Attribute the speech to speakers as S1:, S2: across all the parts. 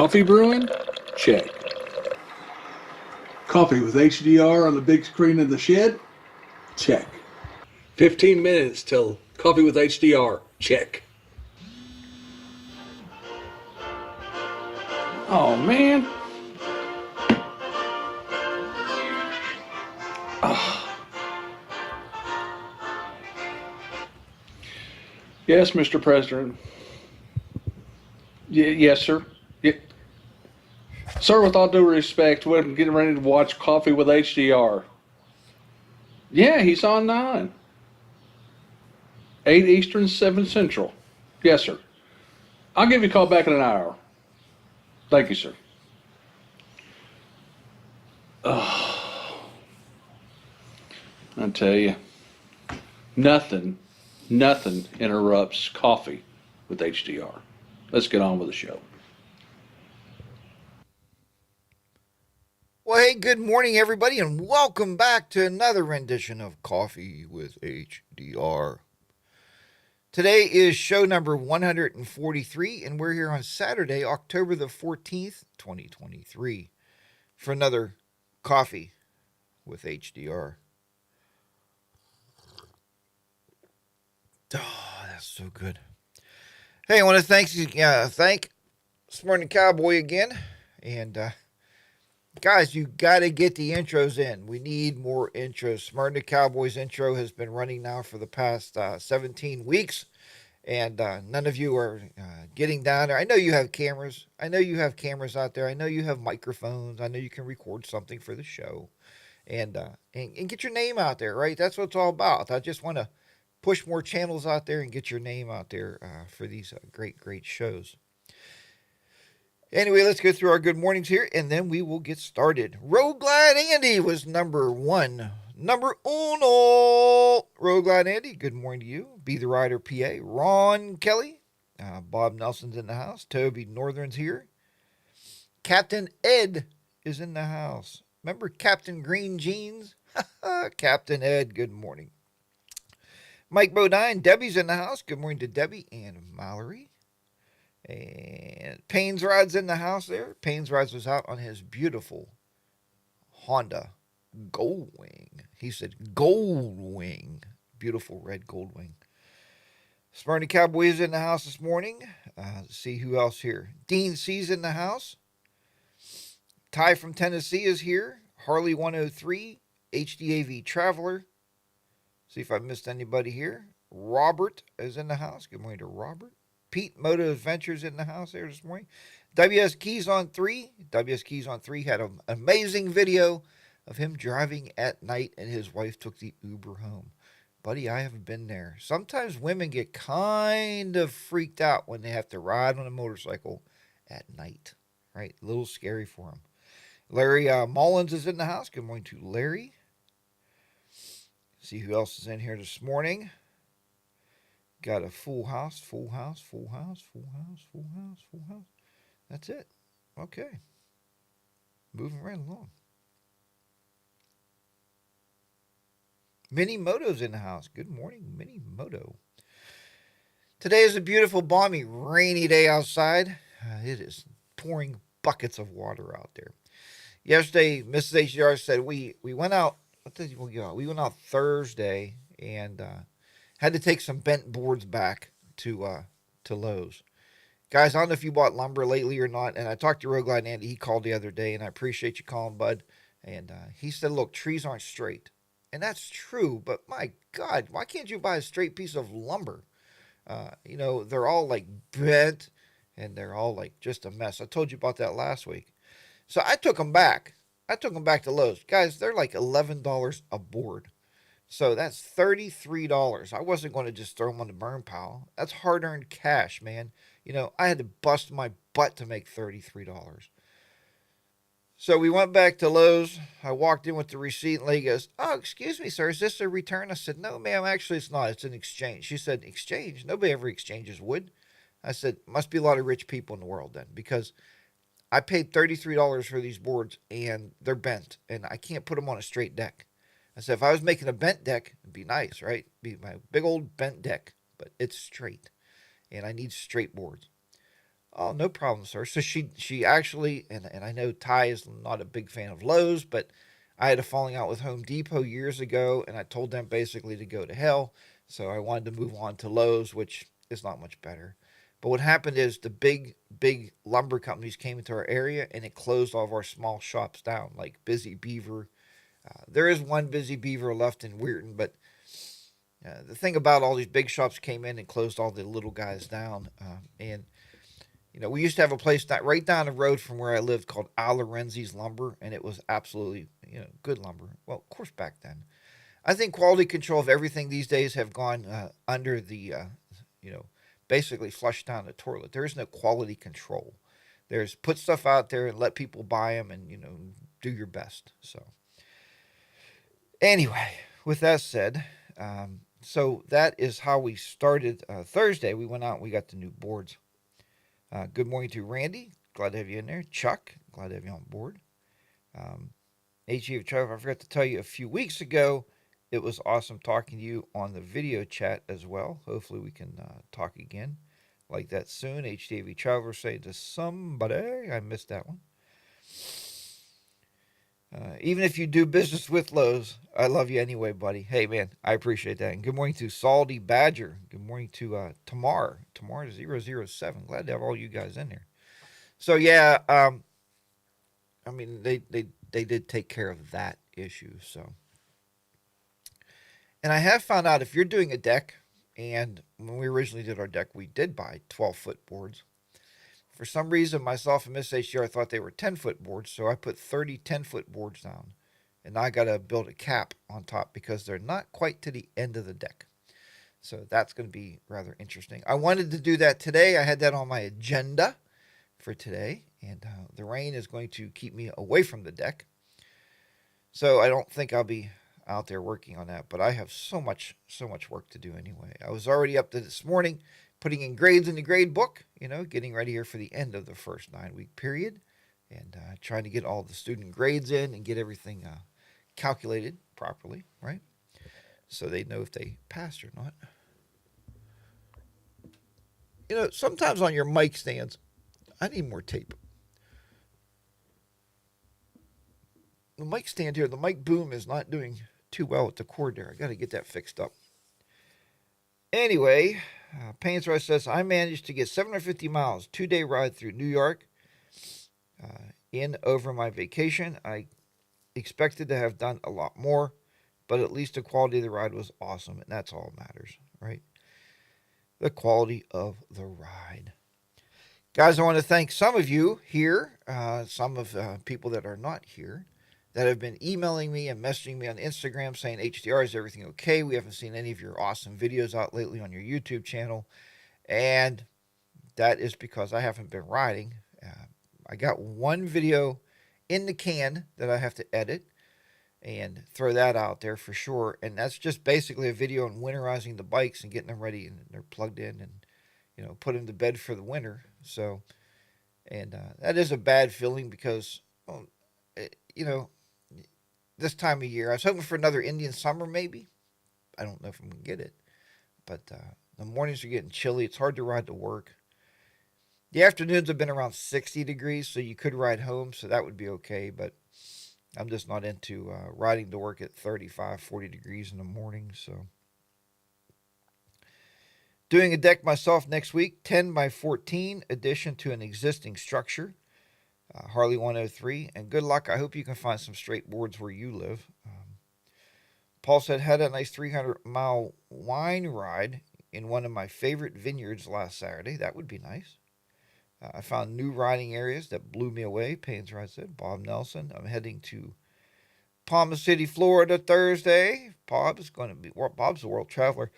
S1: Coffee brewing? Check. Coffee with HDR on the big screen in the shed? Check. 15 minutes till coffee with HDR? Check. Oh man. Oh. Yes, Mr. President. Yes, sir. Sir, with all due respect, we're getting ready to watch Coffee with HDR. Yeah, he's on 9. 8 Eastern, 7 Central. Yes, sir. I'll give you a call back in an hour. Thank you, sir. Oh, I tell you, nothing interrupts Coffee with HDR. Let's get on with the show.
S2: Well, hey, good morning, everybody, and welcome back to another rendition of Coffee with HDR. Today is show number 143, and we're here on Saturday, October the 14th, 2023, for another Coffee with HDR. Oh, that's so good. Hey, I want to thank Smart Cowboy again, and guys, you got to get the intros in. We need more intros. Smart Cowboy's intro has been running now for the past 17 weeks, and none of you are getting down there. I know you have cameras. I know you have cameras out there. I know you have microphones. I know you can record something for the show, and get your name out there, right? That's what it's all about. I just want to push more channels out there and get your name out there for these great shows. Anyway, let's go through our good mornings here, and then we will get started. Road Glide Andy was number 1. Number uno. Road Glide Andy, good morning to you. Be the Rider PA. Ron Kelly. Bob Nelson's in the house. Toby Northern's here. Captain Ed is in the house. Remember Captain Green Jeans? Captain Ed, good morning. Mike Bodine, Debbie's in the house. Good morning to Debbie and Mallory. And Payne's Rod's in the house there. Payne's Rod's was out on his beautiful Honda Goldwing. He said Goldwing. Beautiful red Goldwing. Smarty Cowboy is in the house this morning. Let's see who else here. Dean C's in the house. Ty from Tennessee is here. Harley 103. HDAV Traveler. See if I missed anybody here. Robert is in the house. Good morning to Robert. Pete Moto Adventures in the house there this morning. WS Keys on 3. WS Keys on 3 had an amazing video of him driving at night and his wife took the Uber home. Buddy, I haven't been there. Sometimes women get kind of freaked out when they have to ride on a motorcycle at night. Right? A little scary for them. Larry Mullins is in the house. Good morning to Larry. See who else is in here this morning. Got a full house. That's it. Okay. Moving right along. Mini Moto's in the house. Good morning, Mini Moto. Today is a beautiful, balmy, rainy day outside. It is pouring buckets of water out there. Yesterday, Mrs. HDR said we went out. What did we go out? We went out Thursday and had to take some bent boards back to Lowe's. Guys, I don't know if you bought lumber lately or not, and I talked to Road Glide Andy. He called the other day, and I appreciate you calling, bud. And he said, look, trees aren't straight. And that's true, but my God, why can't you buy a straight piece of lumber? They're all like bent, and they're all like just a mess. I told you about that last week. So I took them back. I took them back to Lowe's. Guys, they're like $11 a board. So that's $33. I wasn't going to just throw them on the burn pile. That's hard-earned cash, man. I had to bust my butt to make $33. So we went back to Lowe's. I walked in with the receipt, and lady goes, oh, excuse me, sir, is this a return? I said, no, ma'am, actually it's not. It's an exchange. She said, exchange? Nobody ever exchanges wood. I said, must be a lot of rich people in the world then, because I paid $33 for these boards, and they're bent, and I can't put them on a straight deck. I said, if I was making a bent deck, it'd be nice, right? It'd be my big old bent deck, but it's straight, and I need straight boards. Oh, no problem, sir. So she actually, and I know Ty is not a big fan of Lowe's, but I had a falling out with Home Depot years ago, and I told them basically to go to hell. So I wanted to move on to Lowe's, which is not much better. But what happened is the big lumber companies came into our area, and it closed all of our small shops down, like Busy Beaver. There is one Busy Beaver left in Weirton, but the thing about all these big shops came in and closed all the little guys down, and we used to have a place right down the road from where I lived called Al Lorenzi's Lumber, and it was absolutely, good lumber. Well, of course, back then. I think quality control of everything these days have gone under the, you know, basically flushed down the toilet. There is no quality control. There's put stuff out there and let people buy them and, do your best. So, anyway, with that said, so that is how we started Thursday. We went out and we got the new boards. Good morning to Randy. Glad to have you in there. Chuck, glad to have you on board. HG Trevor, I forgot to tell you a few weeks ago, it was awesome talking to you on the video chat as well. Hopefully we can talk again like that soon. HDAV Traveler saying to somebody, I missed that one. Even if you do business with Lowe's, I love you anyway, buddy. Hey, man, I appreciate that. And good morning to Salty Badger. Good morning to Tamar. Tamar007. Glad to have all you guys in there. So, yeah, I mean, they did take care of that issue. So, and I have found out if you're doing a deck, and when we originally did our deck, we did buy 12-foot boards. For some reason, myself and Miss HDR thought they were 10-foot boards, so I put 30 10-foot boards down. And now I got to build a cap on top because they're not quite to the end of the deck. So that's going to be rather interesting. I wanted to do that today. I had that on my agenda for today. And the rain is going to keep me away from the deck. So I don't think I'll be out there working on that. But I have so much work to do anyway. I was already up to this morning putting in grades in the grade book, getting ready here for the end of the first 9-week period, and trying to get all the student grades in and get everything calculated properly, right? So they know if they passed or not. Sometimes on your mic stands, I need more tape. The mic stand here, the mic boom is not doing too well with the cord there. I got to get that fixed up. Anyway, Payne's Rice says, I managed to get 750 miles, 2-day ride through New York in over my vacation. I expected to have done a lot more, but at least the quality of the ride was awesome, and that's all that matters, right? The quality of the ride. Guys, I want to thank some of you here, some of people that are not here, that have been emailing me and messaging me on Instagram saying, HDR, is everything okay? We haven't seen any of your awesome videos out lately on your YouTube channel. And that is because I haven't been riding. I got one video in the can that I have to edit and throw that out there for sure. And that's just basically a video on winterizing the bikes and getting them ready, and they're plugged in and, put them to bed for the winter. So, and that is a bad feeling because, this time of year, I was hoping for another Indian summer maybe. I don't know if I'm going to get it. But the mornings are getting chilly. It's hard to ride to work. The afternoons have been around 60 degrees, so you could ride home, so that would be okay. But I'm just not into riding to work at 35, 40 degrees in the morning. So doing a deck myself next week, 10 by 14 addition to an existing structure. Harley 103, and good luck. I hope you can find some straight boards where you live. Paul said, had a nice 300-mile wine ride in one of my favorite vineyards last Saturday. That would be nice. I found new riding areas that blew me away. Payne's Ride said, Bob Nelson. I'm heading to Palm City, Florida Thursday. Bob's a world traveler.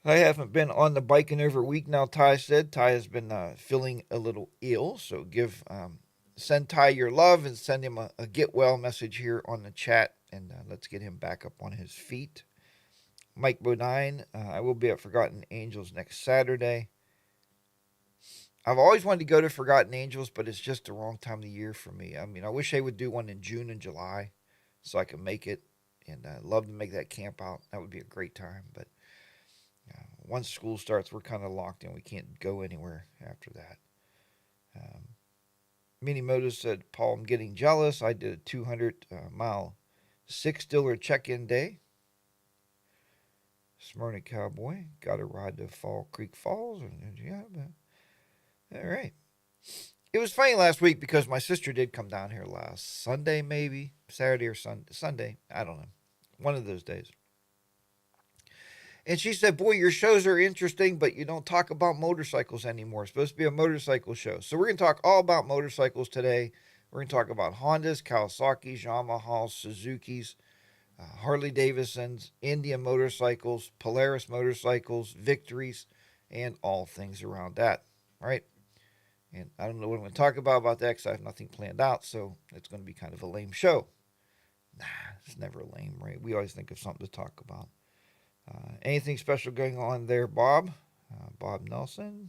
S2: I haven't been on the bike in over a week now, Ty said. Ty has been feeling a little ill, so send Ty your love and send him a get well message here on the chat, and let's get him back up on his feet. Mike Bodine, I will be at Forgotten Angels next Saturday. I've always wanted to go to Forgotten Angels, but it's just the wrong time of the year for me. I mean, I wish they would do one in June and July so I can make it, and I'd love to make that camp out. That would be a great time, but once school starts, we're kind of locked in. We can't go anywhere after that. Mini Moto said, Paul, I'm getting jealous. I did a 200 mile $6 check-in day. Smyrna Cowboy got a ride to Fall Creek Falls. Yeah, all right. It was funny last week because my sister did come down here last Sunday, maybe Saturday or Sunday. I don't know. One of those days. And she said, boy, your shows are interesting, but you don't talk about motorcycles anymore. It's supposed to be a motorcycle show. So we're going to talk all about motorcycles today. We're going to talk about Hondas, Kawasaki's, Yamahas, Suzuki's, Harley Davidson's, Indian motorcycles, Polaris motorcycles, Victories, and all things around that. All right. And I don't know what I'm going to talk about that because I have nothing planned out. So it's going to be kind of a lame show. Nah, it's never lame, right? We always think of something to talk about. Anything special going on there, Bob? Bob Nelson.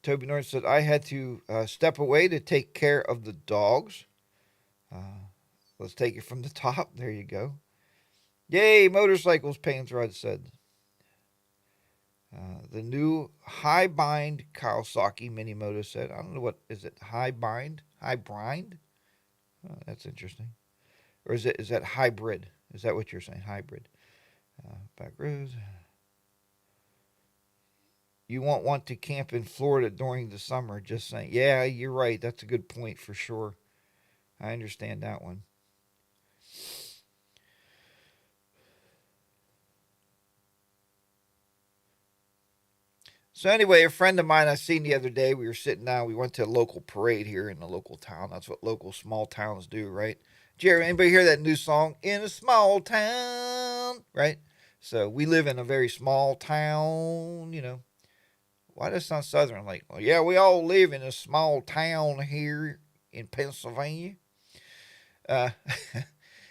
S2: Toby Norton said, I had to step away to take care of the dogs. Let's take it from the top. There you go. Yay, motorcycles, Payne's Rod said. The new high bind Kawasaki Mini Moto said, I don't know what, is it high bind? High bind? Oh, that's interesting. Or is that hybrid? Is that what you're saying? Hybrid. Back rows. You won't want to camp in Florida during the summer. Just saying. Yeah, you're right. That's a good point for sure. I understand that one. So anyway, a friend of mine I seen the other day, we were sitting down, we went to a local parade here in the local town. That's what local small towns do, right? Jerry, anybody hear that new song? In a small town, right? So we live in a very small town, you know. Why does it sound southern? Like, well, yeah, we all live in a small town here in Pennsylvania. Uh,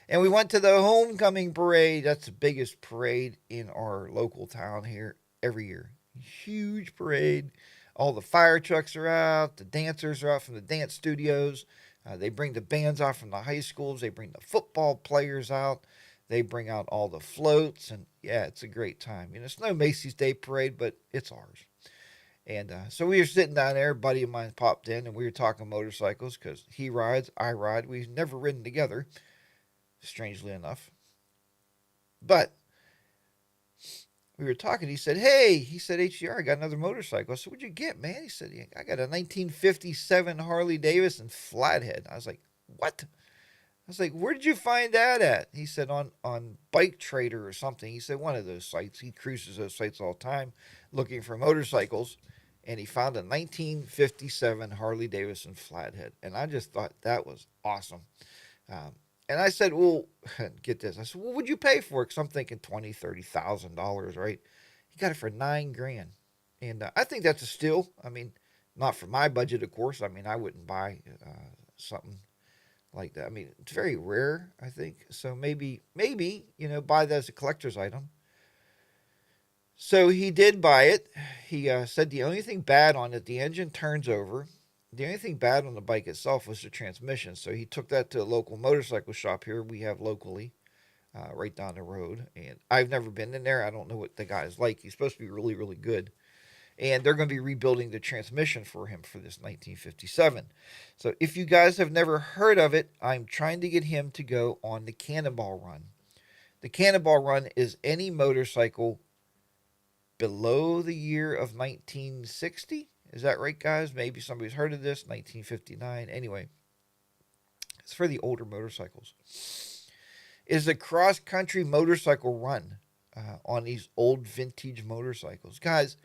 S2: and we went to the homecoming parade. That's the biggest parade in our local town here every year. Huge parade. All the fire trucks are out. The dancers are out from the dance studios. They bring the bands out from the high schools. They bring the football players out. They bring out all the floats. And yeah, it's a great time. You know, it's no Macy's Day Parade, but it's ours. And so we were sitting down there. A buddy of mine popped in, and we were talking motorcycles because he rides, I ride. We've never ridden together, strangely enough. But we were talking. He said, hey, HDR, I got another motorcycle. I said, what'd you get, man? He said, I got a 1957 Harley Davidson Flathead. I was like, what? I was like, where did you find that at? He said, on Bike Trader or something. He said, one of those sites. He cruises those sites all the time looking for motorcycles. And he found a 1957 Harley Davidson Flathead. And I just thought that was awesome. And I said, well, get this. I said, well, what'd you pay for it? Because I'm thinking $20,000, $30,000, right? He got it for $9,000. And I think that's a steal. I mean, not for my budget, of course. I mean, I wouldn't buy something like that. I mean, it's very rare, I think. So maybe, buy that as a collector's item. So he did buy it. He said the only thing bad on it, the engine turns over. The only thing bad on the bike itself was the transmission. So he took that to a local motorcycle shop here we have locally, right down the road. And I've never been in there. I don't know what the guy is like. He's supposed to be really, really good. And they're going to be rebuilding the transmission for him for this 1957. So if you guys have never heard of it, I'm trying to get him to go on the Cannonball Run. The Cannonball Run is any motorcycle below the year of 1960. Is that right, guys? Maybe somebody's heard of this. 1959. Anyway, it's for the older motorcycles. It's a cross-country motorcycle run on these old vintage motorcycles. Guys,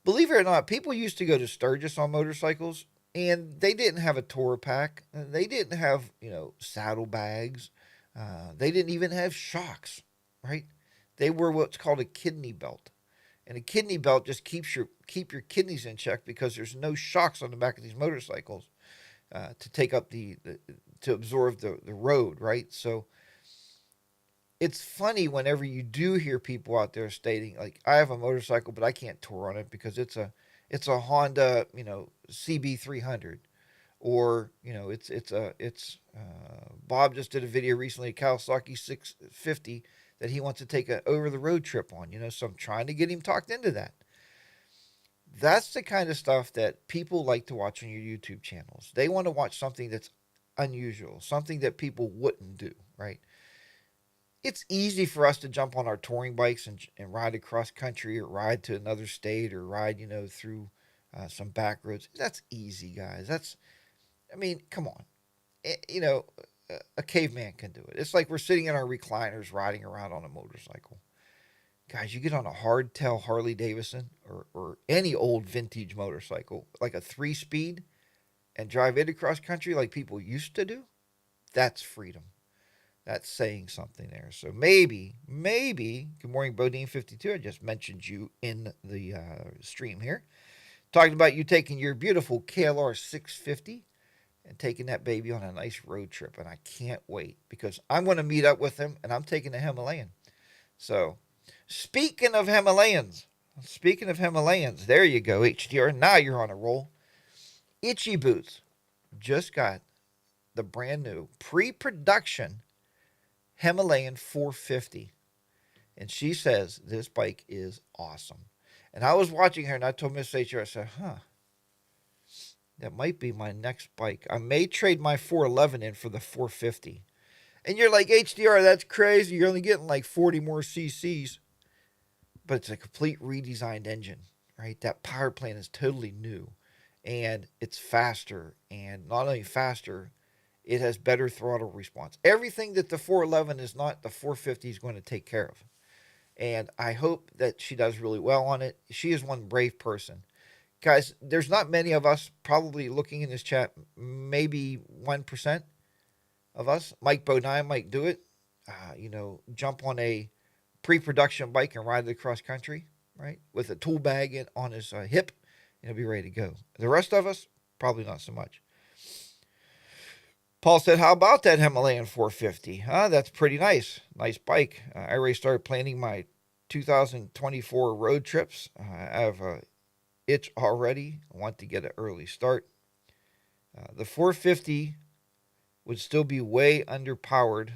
S2: believe it or not, people used to go to Sturgis on motorcycles, and they didn't have a tour pack. They didn't have, saddlebags. They didn't even have shocks, right? They were what's called a kidney belt. And a kidney belt just keep your kidneys in check because there's no shocks on the back of these motorcycles to take up to absorb the road, right? So it's funny whenever you do hear people out there stating like, I have a motorcycle, but I can't tour on it because it's a Honda, CB300, or Bob just did a video recently, Kawasaki 650 that he wants to take an over-the-road trip on, so I'm trying to get him talked into that. That's the kind of stuff that people like to watch on your YouTube channels. They want to watch something that's unusual, something that people wouldn't do, right? It's easy for us to jump on our touring bikes and ride across country or ride to another state or ride, through some back roads. That's easy, guys. Come on. A caveman can do it. It's like we're sitting in our recliners riding around on a motorcycle. Guys, you get on a hardtail Harley Davidson or any old vintage motorcycle, like a 3-speed, and drive it across country like people used to do. That's freedom. That's saying something there. So maybe, good morning, Bodine52. I just mentioned you in the stream here. Talking about you taking your beautiful KLR 650 and taking that baby on a nice road trip. And I can't wait because I'm going to meet up with him and I'm taking a Himalayan. So speaking of Himalayans, there you go, HDR. Now you're on a roll. Itchy Boots just got the brand new pre-production Himalayan 450. And she says this bike is awesome. And I was watching her and I told Miss HR, I said, that might be my next bike. I may trade my 411 in for the 450. And you're like, HDR, that's crazy. You're only getting like 40 more cc's. But it's a complete redesigned engine, right? That power plant is totally new. And it's faster. And not only faster, it has better throttle response. Everything that the 411 is not, the 450 is going to take care of. And I hope that she does really well on it. She is one brave person. Guys, there's not many of us probably looking in this chat, maybe 1% of us. Mike Bodine might do it. Jump on a pre-production bike and ride it across country, right? With a tool bag on his hip, and he'll be ready to go. The rest of us, probably not so much. Paul said, how about that Himalayan 450? That's pretty nice. Nice bike. I already started planning my 2024 road trips. I have a itch already. I want to get an early start. The 450 would still be way underpowered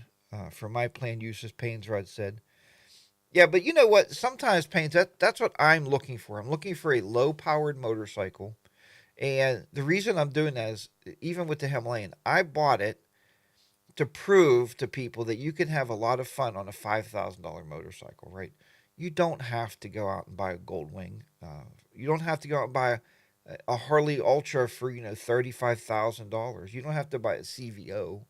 S2: for my planned uses, Payne's Rod said. Yeah, but you know what? Sometimes, Payne's, that's what I'm looking for. I'm looking for a low-powered motorcycle. And the reason I'm doing that is, even with the Himalayan, I bought it to prove to people that you can have a lot of fun on a $5,000 motorcycle, right? You don't have to go out and buy a Goldwing. You don't have to go out and buy a Harley Ultra for, $35,000. You don't have to buy a CVO.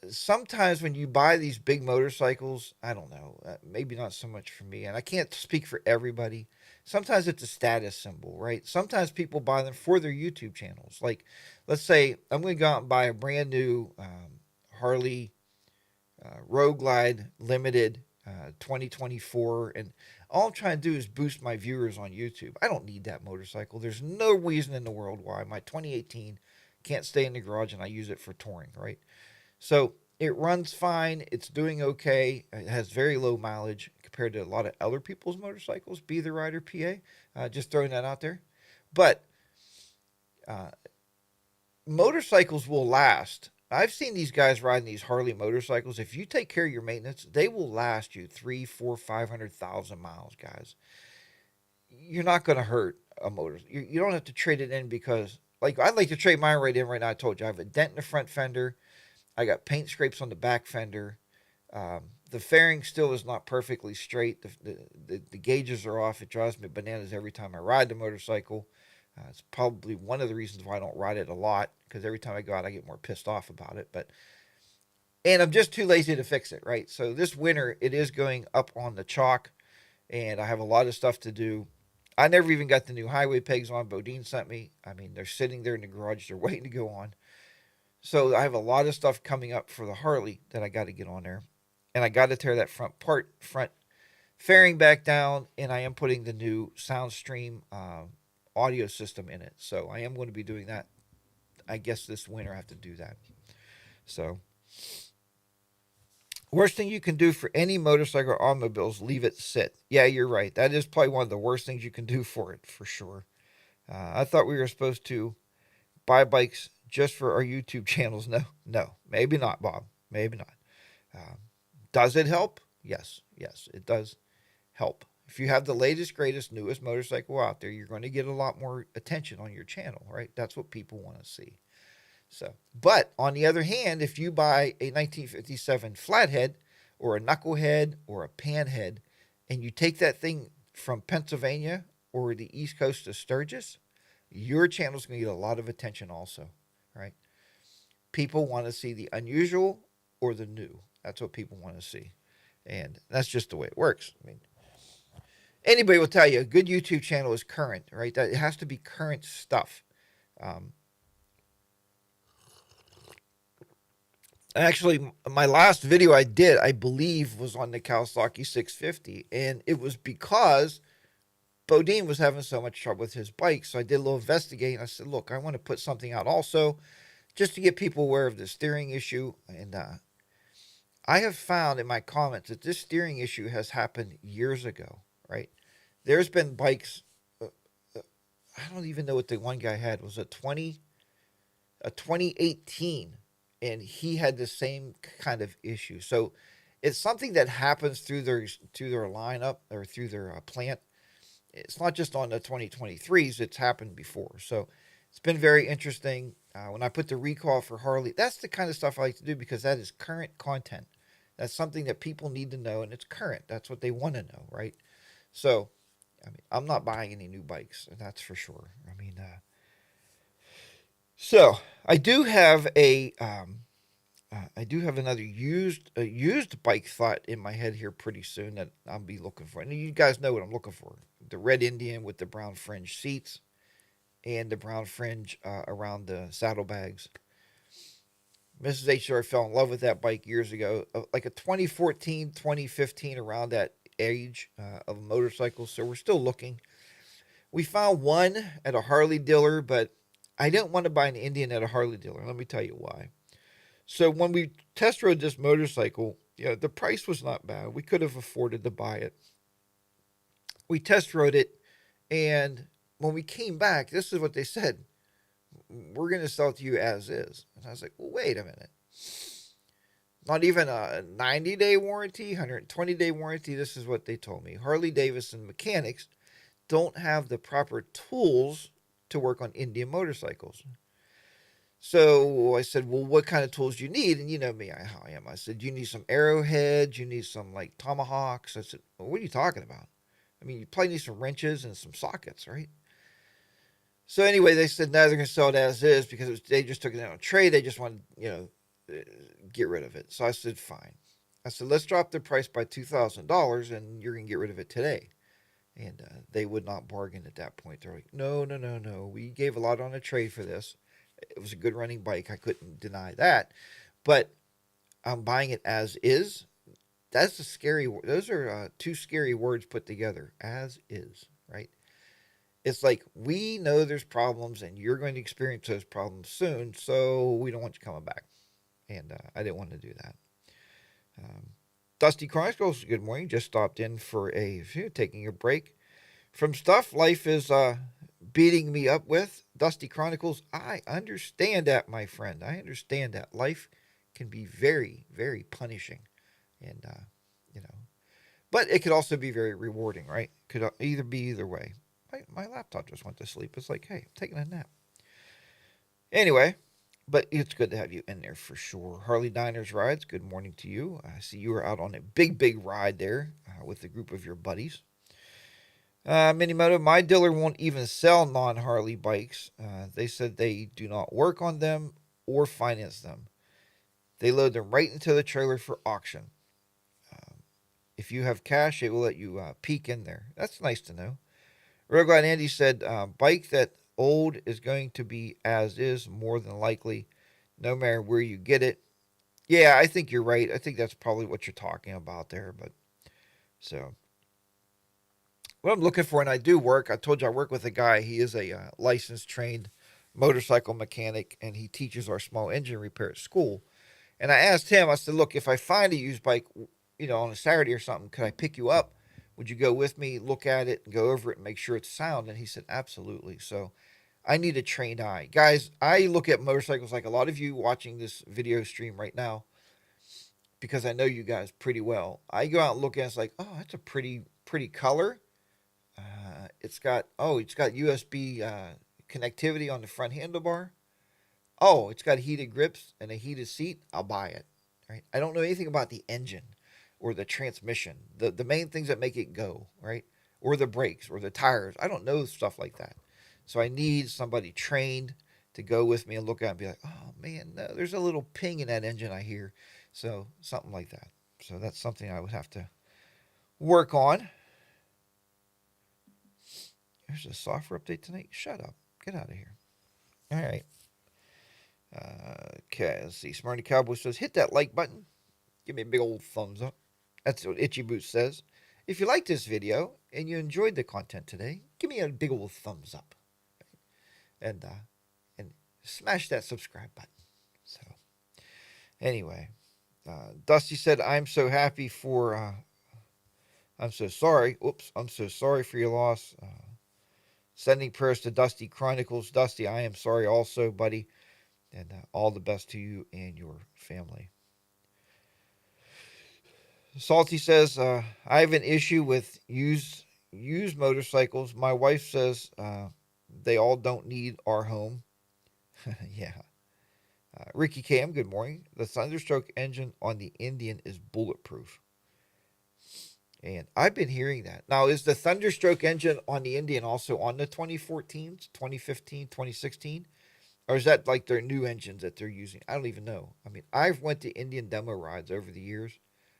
S2: Sometimes when you buy these big motorcycles, I don't know, maybe not so much for me, and I can't speak for everybody. Sometimes it's a status symbol, right? Sometimes people buy them for their YouTube channels. Like, let's say I'm going to go out and buy a brand new Harley Road Glide Limited 2024, and all I'm trying to do is boost my viewers on YouTube. I don't need that motorcycle. There's no reason in the world why my 2018 can't stay in the garage and I use it for touring, right? So it runs fine. It's doing okay. It has very low mileage compared to a lot of other people's motorcycles. Be the Rider PA. Just throwing that out there. But motorcycles will last. I've seen these guys riding these Harley motorcycles. If you take care of your maintenance, they will last you 300, 400, 500,000 miles, guys. You're not going to hurt a motor. You don't have to trade it in because, like, I'd like to trade mine right in right now. I told you I have a dent in the front fender. I got paint scrapes on the back fender. The fairing still is not perfectly straight. The gauges are off. It drives me bananas every time I ride the motorcycle. It's probably one of the reasons why I don't ride it a lot, because every time I go out, I get more pissed off about it. And I'm just too lazy to fix it, right? So this winter, it is going up on the chalk, and I have a lot of stuff to do. I never even got the new highway pegs on. Bodine sent me. They're sitting there in the garage. They're waiting to go on. So I have a lot of stuff coming up for the Harley that I got to get on there. And I got to tear that front fairing back down, and I am putting the new SoundStream audio system in it. So I am going to be doing that. I guess this winter I have to do that. So worst thing you can do for any motorcycle or automobile is leave it sit. Yeah, you're right. That is probably one of the worst things you can do for it, for sure. I thought we were supposed to buy bikes just for our YouTube channels. No, maybe not, Bob. Maybe not. Does it help? Yes, yes, it does help. If you have the latest, greatest, newest motorcycle out there, you're going to get a lot more attention on your channel, right? That's what people want to see. So, but on the other hand, if you buy a 1957 flathead or a knucklehead or a panhead, and you take that thing from Pennsylvania or the East Coast of Sturgis, your channel's going to get a lot of attention also, right? People want to see the unusual or the new. That's what people want to see. And that's just the way it works. I mean, anybody will tell you a good YouTube channel is current, right? That it has to be current stuff. Um, Actually, my last video I did, I believe, was on the Kawasaki 650, and it was because Bodine was having so much trouble with his bike. So I did a little investigating. I said, look, I want to put something out also just to get people aware of the steering issue. And I have found in my comments that this steering issue has happened years ago, right? There's been bikes, I don't even know what the one guy had. It was a 2018, and he had the same kind of issue. So it's something that happens through their lineup or through their plant. It's not just on the 2023s, it's happened before. So it's been very interesting. When I put the recall for Harley, that's the kind of stuff I like to do because that is current content. That's something that people need to know, and it's current. That's what they want to know, right? So, I mean, I'm not buying any new bikes, that's for sure. I mean, so I do have another used bike thought in my head here pretty soon that I'll be looking for. And you guys know what I'm looking for: the red Indian with the brown fringe seats and the brown fringe around the saddlebags. Mrs. HR fell in love with that bike years ago, like a 2014, 2015, around that age of motorcycles. So we're still looking. We found one at a Harley dealer, but I didn't want to buy an Indian at a Harley dealer. Let me tell you why. So when we test rode this motorcycle, the price was not bad. We could have afforded to buy it. We test rode it, and when we came back, this is what they said: we're going to sell it to you as is. And I was like, well, wait a minute. Not even a 90-day warranty, 120-day warranty. This is what they told me. Harley Davidson mechanics don't have the proper tools to work on Indian motorcycles. So I said, well, what kind of tools do you need? And you know me, how I am. I said, you need some arrowheads. You need some like tomahawks. I said, well, what are you talking about? I mean, you probably need some wrenches and some sockets, right? So anyway, they said, no, they're going to sell it as is because they just took it out on trade. They just wanted, get rid of it. So I said, fine. I said, let's drop the price by $2,000 and you're going to get rid of it today. And they would not bargain at that point. They're like, no, no, no, no. We gave a lot on a trade for this. It was a good running bike. I couldn't deny that. But I'm buying it as is. That's a scary. Those are two scary words put together. As is, right? It's like, we know there's problems and you're going to experience those problems soon, so we don't want you coming back. And I didn't want to do that. Dusty Chronicles, good morning. Just stopped in for taking a break from stuff life is beating me up with. Dusty Chronicles, I understand that, my friend. I understand that life can be very, very punishing, and but it could also be very rewarding, right? Could either be either way. My laptop just went to sleep. It's like, hey, I'm taking a nap. Anyway, but it's good to have you in there for sure. Harley Diners Rides, good morning to you. I see you were out on a big, big ride there with a group of your buddies. Minimoto, my dealer won't even sell non-Harley bikes. They said they do not work on them or finance them. They load them right into the trailer for auction. If you have cash, they will let you peek in there. That's nice to know. Rogue Glide Andy said, bike that old is going to be as is, more than likely, no matter where you get it. Yeah, I think you're right. I think that's probably what you're talking about there. But so what I'm looking for, and I do work. I told you I work with a guy. He is a licensed, trained motorcycle mechanic, and he teaches our small engine repair at school. And I asked him, I said, look, if I find a used bike, on a Saturday or something, could I pick you up? Would you go with me, look at it, and go over it and make sure it's sound? And he said, absolutely. So I need a trained eye. Guys, I look at motorcycles like a lot of you watching this video stream right now. because I know you guys pretty well. I go out and look at it, it's like, oh, that's a pretty color. It's got USB connectivity on the front handlebar. Oh, it's got heated grips and a heated seat. I'll buy it. Right? I don't know anything about the engine or the transmission, the main things that make it go, right? Or the brakes or the tires. I don't know stuff like that. So I need somebody trained to go with me and look at it and be like, oh man, no, there's a little ping in that engine I hear. So something like that. So that's something I would have to work on. There's a software update tonight. Shut up. Get out of here. All right. Okay, let's see. Smarty Cowboy says, hit that like button. Give me a big old thumbs up. That's what Itchy Boots says. If you liked this video and you enjoyed the content today, give me a big old thumbs up. And smash that subscribe button. So, anyway, Dusty said, I'm so happy for, I'm so sorry. Oops, I'm so sorry for your loss. Sending prayers to Dusty Chronicles. Dusty, I am sorry also, buddy. And all the best to you and your family. Salty says, I have an issue with used motorcycles. My wife says they all don't need our home. Yeah. Ricky Cam, good morning. The Thunderstroke engine on the Indian is bulletproof. And I've been hearing that. Now, is the Thunderstroke engine on the Indian also on the 2014s, 2015, 2016? Or is that like their new engines that they're using? I don't even know. I mean, I've went to Indian demo rides over the years,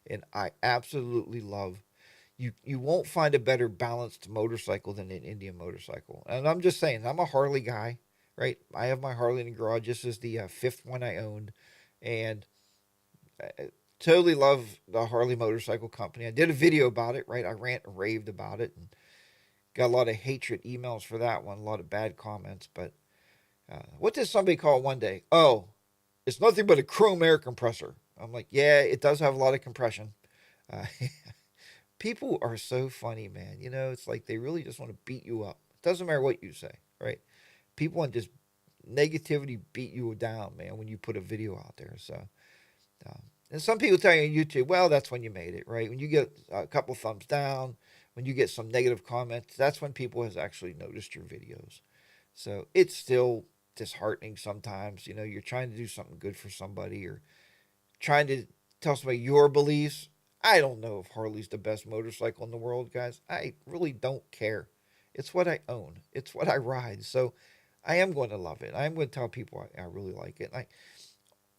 S2: and I absolutely love. You won't find a better balanced motorcycle than an Indian motorcycle. And I'm just saying, I'm a Harley guy, right? I have my Harley in the garage. This is the fifth one I owned, and I totally love the Harley motorcycle company. I did a video about it, right? I rant and raved about it, and got a lot of hatred emails for that one, a lot of bad comments, but. What did somebody call it one day? Oh, it's nothing but a chrome air compressor. I'm like, yeah, it does have a lot of compression. Uh, people are so funny, man. You know, it's like they really just want to beat you up. It doesn't matter what you say, right? People want just negativity beat you down, man, when you put a video out there. So, and some people tell you on YouTube, well, that's when you made it, right? When you get a couple thumbs down, when you get some negative comments, that's when people has actually noticed your videos. So it's still disheartening sometimes. You know, you're trying to do something good for somebody or trying to tell somebody your beliefs. I don't know if Harley's the best motorcycle in the world, guys. I really don't care. It's what I own. It's what I ride. So I am going to love it. I am going to tell people I really like it. I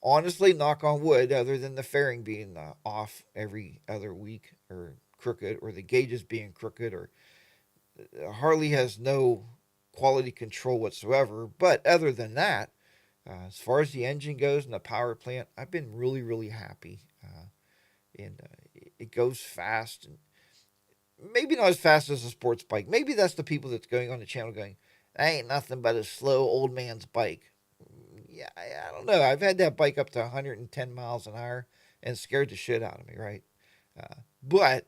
S2: honestly, knock on wood, other than the fairing being off every other week or crooked or the gauges being crooked or Harley has no quality control whatsoever. But other than that, as far as the engine goes and the power plant, I've been really, really happy. And it goes fast. And maybe not as fast as a sports bike. Maybe that's the people that's going on the channel going, that ain't nothing but a slow old man's bike. Yeah, I don't know. I've had that bike up to 110 miles an hour and scared the shit out of me, right? But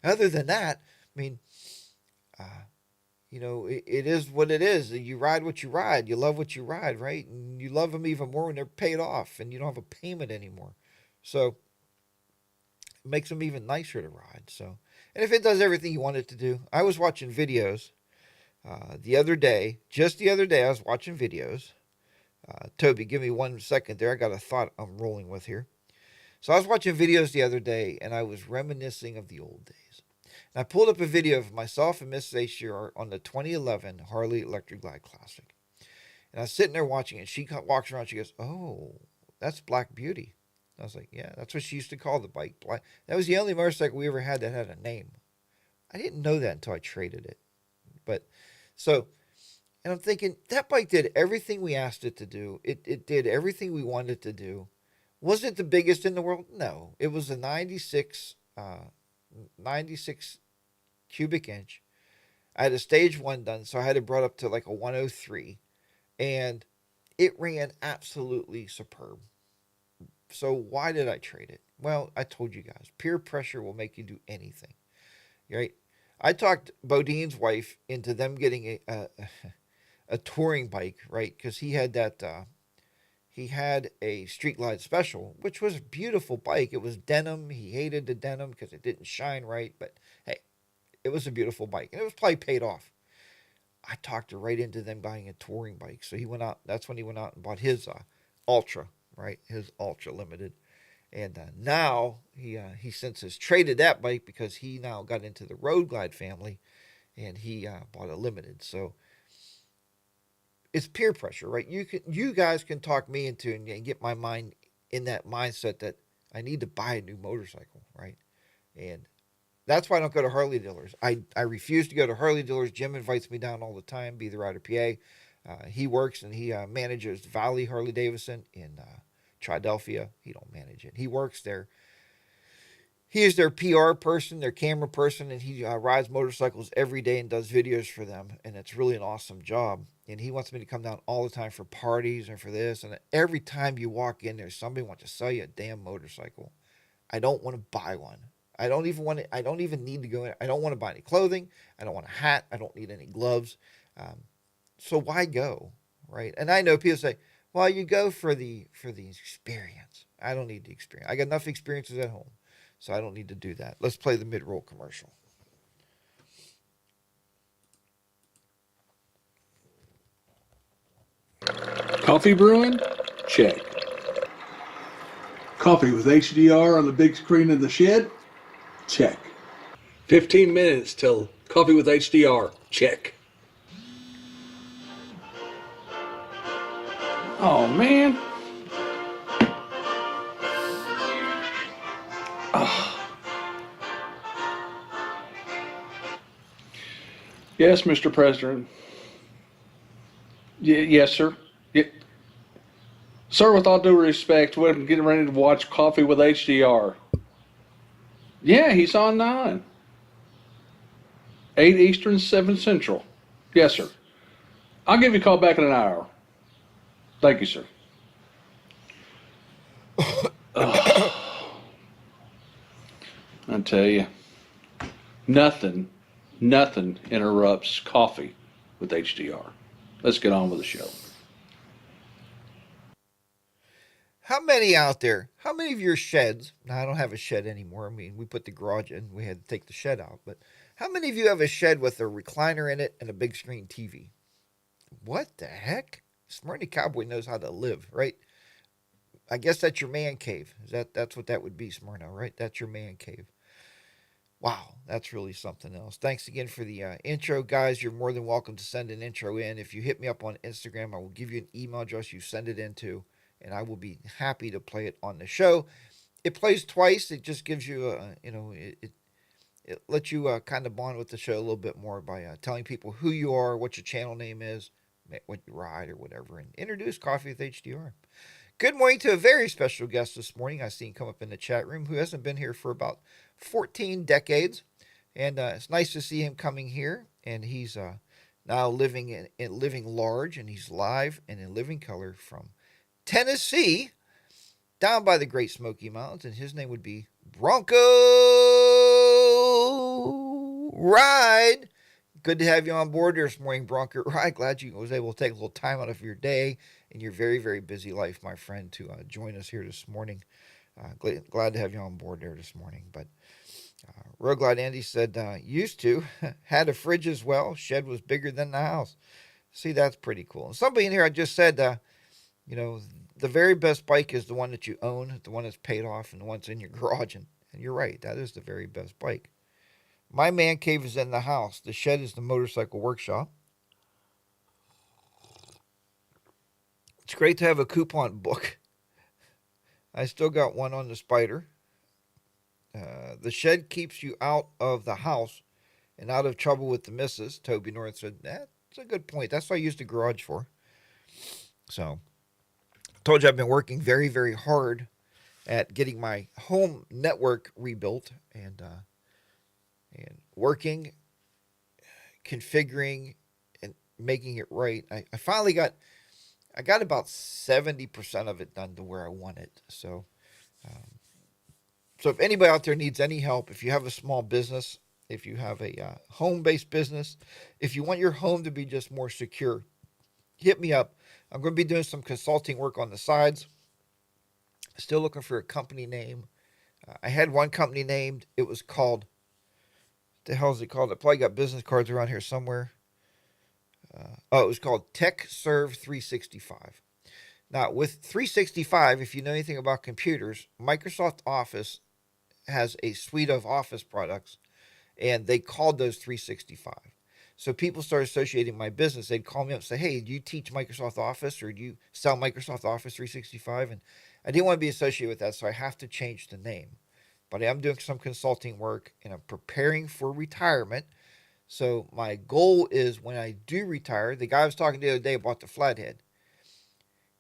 S2: other than that, I mean, you know, it is what it is. You ride what you ride. You love what you ride, right? And you love them even more when they're paid off and you don't have a payment anymore. So it makes them even nicer to ride. So, and if it does everything you want it to do, I was watching videos the other day. Just the other day, I was watching videos. Toby, give me 1 second there. I got a thought I'm rolling with here. So I was watching videos the other day, and I was reminiscing of the old days. And I pulled up a video of myself and Miss HDR on the 2011 Harley Electric Glide Classic. And I was sitting there watching it. She walks around. She goes, "Oh, that's Black Beauty." I was like, "Yeah, that's what she used to call the bike. That was the only motorcycle we ever had that had a name." I didn't know that until I traded it. But so, and I'm thinking that bike did everything we asked it to do. It did everything we wanted it to do. Was it the biggest in the world? No. It was a 96 cubic inch. I had a stage 1 done, so I had it brought up to like a 103. And it ran absolutely superb. So why did I trade it? Well, I told you guys, peer pressure will make you do anything. Right? I talked Bodine's wife into them getting a touring bike, right? Because he had that he had a Street Glide Special, which was a beautiful bike. It was denim. He hated the denim because it didn't shine right, but hey, it was a beautiful bike, and it was probably paid off. I talked her right into them buying a touring bike. So he went out. That's when he went out and bought his Ultra, right? His Ultra Limited. And now he since has traded that bike because he now got into the Road Glide family, and he bought a Limited. So it's peer pressure, right? You guys can talk me into and get my mind in that mindset that I need to buy a new motorcycle, right? And that's why I don't go to Harley dealers. I refuse to go to Harley dealers. Jim invites me down all the time, Be the Rider PA. He works and he manages Valley Harley Davidson in Triadelphia. He don't manage it. He works there. He is their PR person, their camera person, and he rides motorcycles every day and does videos for them. And it's really an awesome job. And he wants me to come down all the time for parties and for this. And every time you walk in there, somebody wants to sell you a damn motorcycle. I don't want to buy one. I don't even need to go in. I don't want to buy any clothing. I don't want a hat. I don't need any gloves. So why go, right? And I know people say, well, you go for the experience. I don't need the experience. I got enough experiences at home. So I don't need to do that. Let's play the mid-roll commercial.
S1: Coffee brewing? Check. Coffee with HDR on the big screen in the shed? Check. 15 minutes till coffee with HDR? Check. Oh, man. Oh. Yes, Mr. President. Yes, sir. Sir, with all due respect, we're getting ready to watch Coffee with HDR. Yeah, he's on 9. 8 Eastern, 7 Central. Yes, sir. I'll give you a call back in an hour. Thank you, sir. I tell you, nothing interrupts Coffee with HDR. Let's get on with the show.
S2: How many out there, how many of your sheds, now I don't have a shed anymore. I mean, we put the garage in, we had to take the shed out, but how many of you have a shed with a recliner in it and a big screen TV? What the heck? Smarty Cowboy knows how to live, right? I guess that's your man cave. That's what that would be, Smyrna, right? That's your man cave. Wow, that's really something else. Thanks again for the intro, guys. You're more than welcome to send an intro in. If you hit me up on Instagram, I will give you an email address you send it into, and I will be happy to play it on the show. It plays twice. It just gives you, it lets you kind of bond with the show a little bit more by telling people who you are, what your channel name is, what you ride or whatever, and introduce Coffee with HDR. Good morning to a very special guest this morning. I seen come up in the chat room who hasn't been here for about 14 decades. And it's nice to see him coming here. And he's now living living large, and he's live and in living color from Tennessee, down by the Great Smoky Mountains. And his name would be Bronco Ride. Good to have you on board this morning, Bronco Ride. Glad you was able to take a little time out of your day in your very, very busy life, my friend, to join us here this morning. Glad to have you on board there this morning. But Road Glide Andy said, used to, had a fridge as well. Shed was bigger than the house. See, that's pretty cool. And somebody in here, I just said, the very best bike is the one that you own, the one that's paid off, and the one that's in your garage. And you're right, that is the very best bike. My man cave is in the house. The shed is the motorcycle workshop. It's great to have a coupon book. I still got one on the Spider. The shed keeps you out of the house and out of trouble with the missus. Toby North said, that's a good point. That's what I used the garage for. So, told you I've been working very, very hard at getting my home network rebuilt and working, configuring, and making it right. I finally got about 70% of it done to where I want it. So if anybody out there needs any help, if you have a small business, if you have a home-based business, if you want your home to be just more secure, hit me up. I'm going to be doing some consulting work on the sides. Still looking for a company name. I had one company named. It was called, what the hell is it called? I probably got business cards around here somewhere. It was called Tech Serve 365. Now, with 365, if you know anything about computers, Microsoft Office has a suite of Office products, and they called those 365. So people started associating my business. They'd call me up and say, "Hey, do you teach Microsoft Office or do you sell Microsoft Office 365?" And I didn't want to be associated with that, so I have to change the name. But I am doing some consulting work and I'm preparing for retirement. So my goal is when I do retire, the guy I was talking to the other day about the flathead,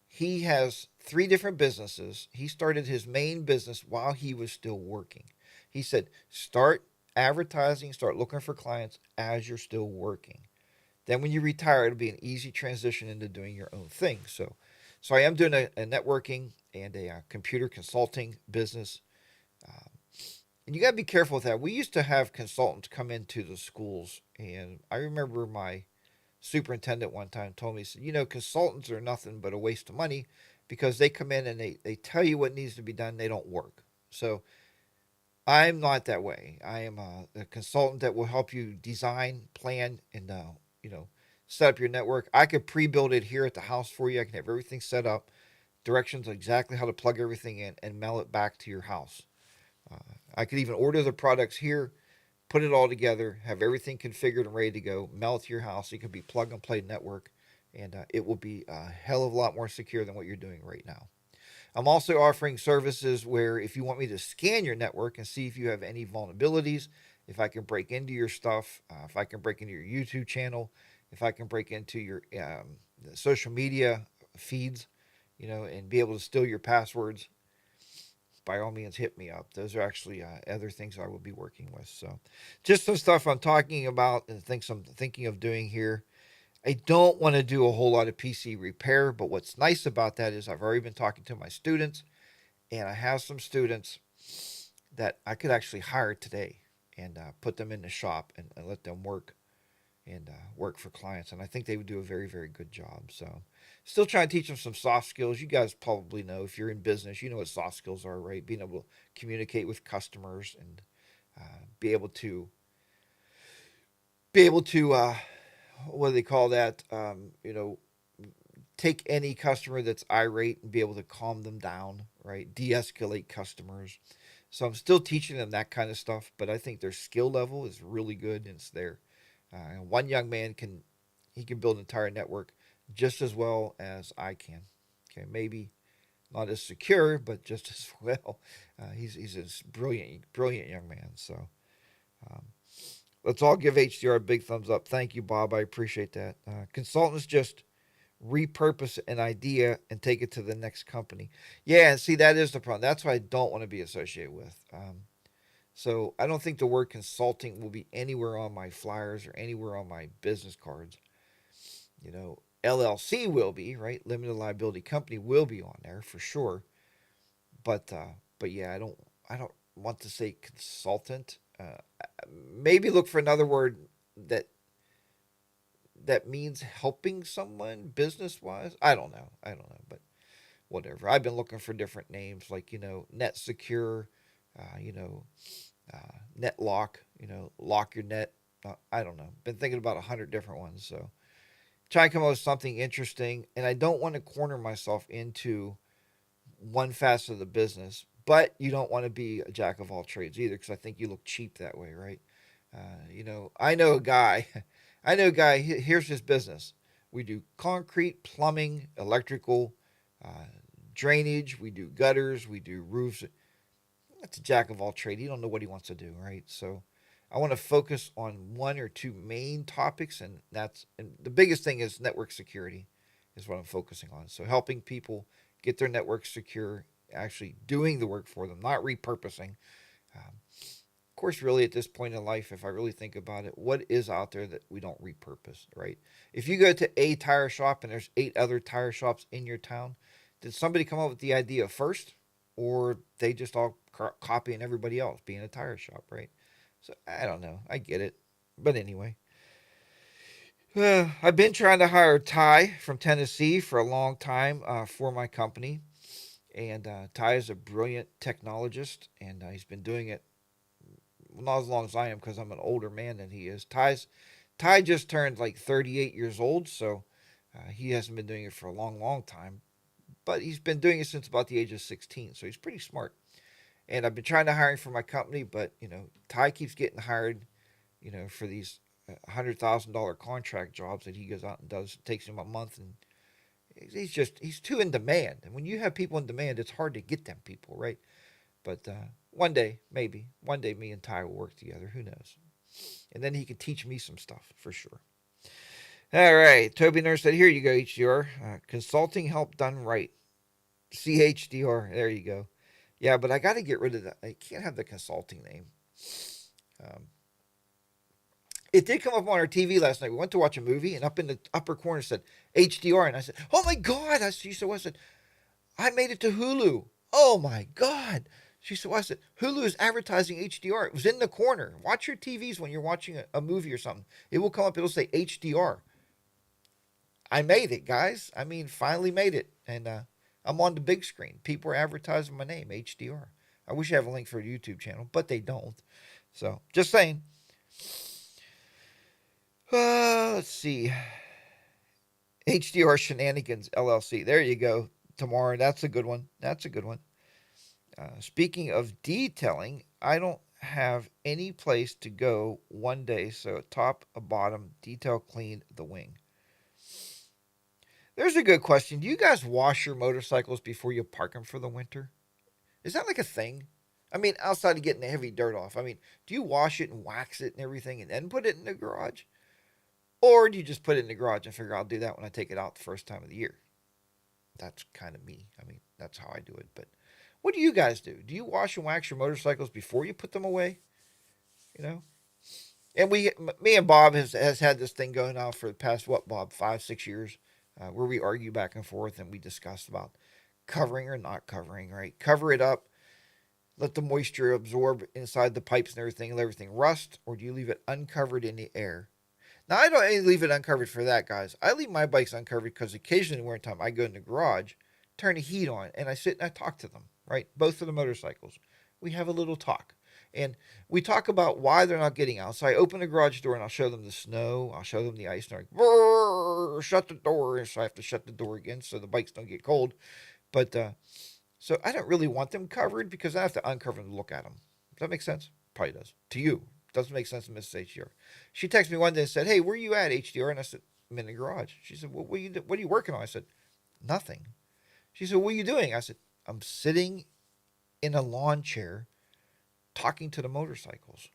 S2: he has three different businesses. He started his main business while he was still working. He said, start advertising, start looking for clients as you're still working. Then when you retire, it'll be an easy transition into doing your own thing. So I am doing a networking and a computer consulting business. Uh, and you got to be careful with that. We used to have consultants come into the schools, and I remember my superintendent one time told me, he said, consultants are nothing but a waste of money because they come in and they tell you what needs to be done, they don't work. So I'm not that way. I am a consultant that will help you design, plan, and set up your network. I could pre-build it here at the house for you. I can have everything set up, directions on exactly how to plug everything in, and mail it back to your house. Uh, I could even order the products here, put it all together, have everything configured and ready to go, mail it to your house. It could be plug and play network, and it will be a hell of a lot more secure than what you're doing right now. I'm also offering services where if you want me to scan your network and see if you have any vulnerabilities, if I can break into your stuff, if I can break into your YouTube channel, if I can break into your social media feeds, and be able to steal your passwords, by all means, hit me up. Those are actually other things I will be working with. So, just some stuff I'm talking about and things I'm thinking of doing here. I don't want to do a whole lot of PC repair, but what's nice about that is I've already been talking to my students, and I have some students that I could actually hire today and put them in the shop and let them work and work for clients. And I think they would do a very, very good job. So, still trying to teach them some soft skills. You guys probably know if you're in business, you know what soft skills are, right? Being able to communicate with customers and be able to what do they call that? Take any customer that's irate and be able to calm them down, right? De-escalate customers. So I'm still teaching them that kind of stuff, but I think their skill level is really good and it's there. And one young man can build an entire network just as well as I can. Okay, maybe not as secure, but just as well. He's a brilliant young man. So um, let's all give HDR a big thumbs up. Thank you, Bob. I appreciate that. Consultants just repurpose an idea and take it to the next company. Yeah, and see, that is the problem. That's what I don't want to be associated with. So I don't think the word consulting will be anywhere on my flyers or anywhere on my business cards. LLC will be, right. Limited liability company will be on there for sure. But yeah, I don't want to say consultant. Maybe look for another word that that means helping someone business wise. I don't know, but whatever. I've been looking for different names like net secure, you know, net lock. Lock your net. I don't know. Been thinking about 100 different ones. So try and come up with something interesting. And I don't want to corner myself into one facet of the business, but you don't want to be a jack of all trades either, because I think you look cheap that way, right? I know a guy. I know a guy. Here's his business. We do concrete, plumbing, electrical, uh, drainage. We do gutters. We do roofs. That's a jack of all trades. He don't know what he wants to do, right? So I want to focus on one or two main topics, and the biggest thing is network security, is what I'm focusing on. So helping people get their network secure, actually doing the work for them, not repurposing. Of course, really at this point in life, if I really think about it, what is out there that we don't repurpose, right? If you go to a tire shop and there's 8 other tire shops in your town, did somebody come up with the idea first, or they just all copying everybody else being a tire shop, right? So I don't know. I get it, but anyway, I've been trying to hire Ty from Tennessee for a long time for my company. And Ty is a brilliant technologist, and he's been doing it not as long as I am because I'm an older man than he is. Ty just turned like 38 years old, so he hasn't been doing it for a long, long time. But he's been doing it since about the age of 16, so he's pretty smart. And I've been trying to hire him for my company, but Ty keeps getting hired, for these $100,000 contract jobs that he goes out and does. It takes him a month, and he's too in demand. And when you have people in demand, it's hard to get them people, right? But one day, maybe one day, me and Ty will work together. Who knows? And then he can teach me some stuff for sure. All right, Toby Nurse said, "Here you go, HDR. Consulting help done right. CHDR. There you go. Yeah, but I got to get rid of that. I can't have the consulting name. Um, it did come up on our TV last night. We went to watch a movie, and up in the upper corner said HDR, and I said, "Oh my God!" She said, "What?" I said, "I made it to Hulu. Oh my God!" She said, "What?" I said, "Hulu is advertising HDR. It was in the corner. Watch your TVs when you're watching a movie or something. It will come up. It'll say HDR." I made it, guys. I mean, finally made it, and I'm on the big screen. People are advertising my name, HDR. I wish I have a link for a YouTube channel, but they don't. So, just saying. Let's see. HDR Shenanigans LLC. There you go. Tomorrow. That's a good one. That's a good one. Speaking of detailing, I don't have any place to go one day, so top or bottom, detail clean the wing. There's a good question. Do you guys wash your motorcycles before you park them for the winter? Is that like a thing? I mean, outside of getting the heavy dirt off, I mean, do you wash it and wax it and everything and then put it in the garage? Or do you just put it in the garage and figure I'll do that when I take it out the first time of the year? That's kind of me. I mean, that's how I do it. But what do you guys do? Do you wash and wax your motorcycles before you put them away? You know? And me and Bob has had this thing going on for the past, what, Bob, 5, 6 years, where we argue back and forth and we discuss about covering or not covering, right? Cover it up, let the moisture absorb inside the pipes and everything, let everything rust, or do you leave it uncovered in the air? Now, I don't leave it uncovered for that, guys. I leave my bikes uncovered because occasionally, in winter time, I go in the garage, turn the heat on, and I sit and I talk to them, right? Both of the motorcycles. We have a little talk. And we talk about why they're not getting out. So I open the garage door and I'll show them the snow. I'll show them the ice. And they're like, shut the door. And so I have to shut the door again so the bikes don't get cold. But so I don't really want them covered because I have to uncover them to look at them. Does that make sense? Probably does. To you. Doesn't make sense to Mrs. HDR. She texted me one day and said, "Hey, where are you at, HDR?" And I said, "I'm in the garage." She said, "Well, what are you working on?" I said, "Nothing." She said, "What are you doing?" I said, "I'm sitting in a lawn chair talking to the motorcycles."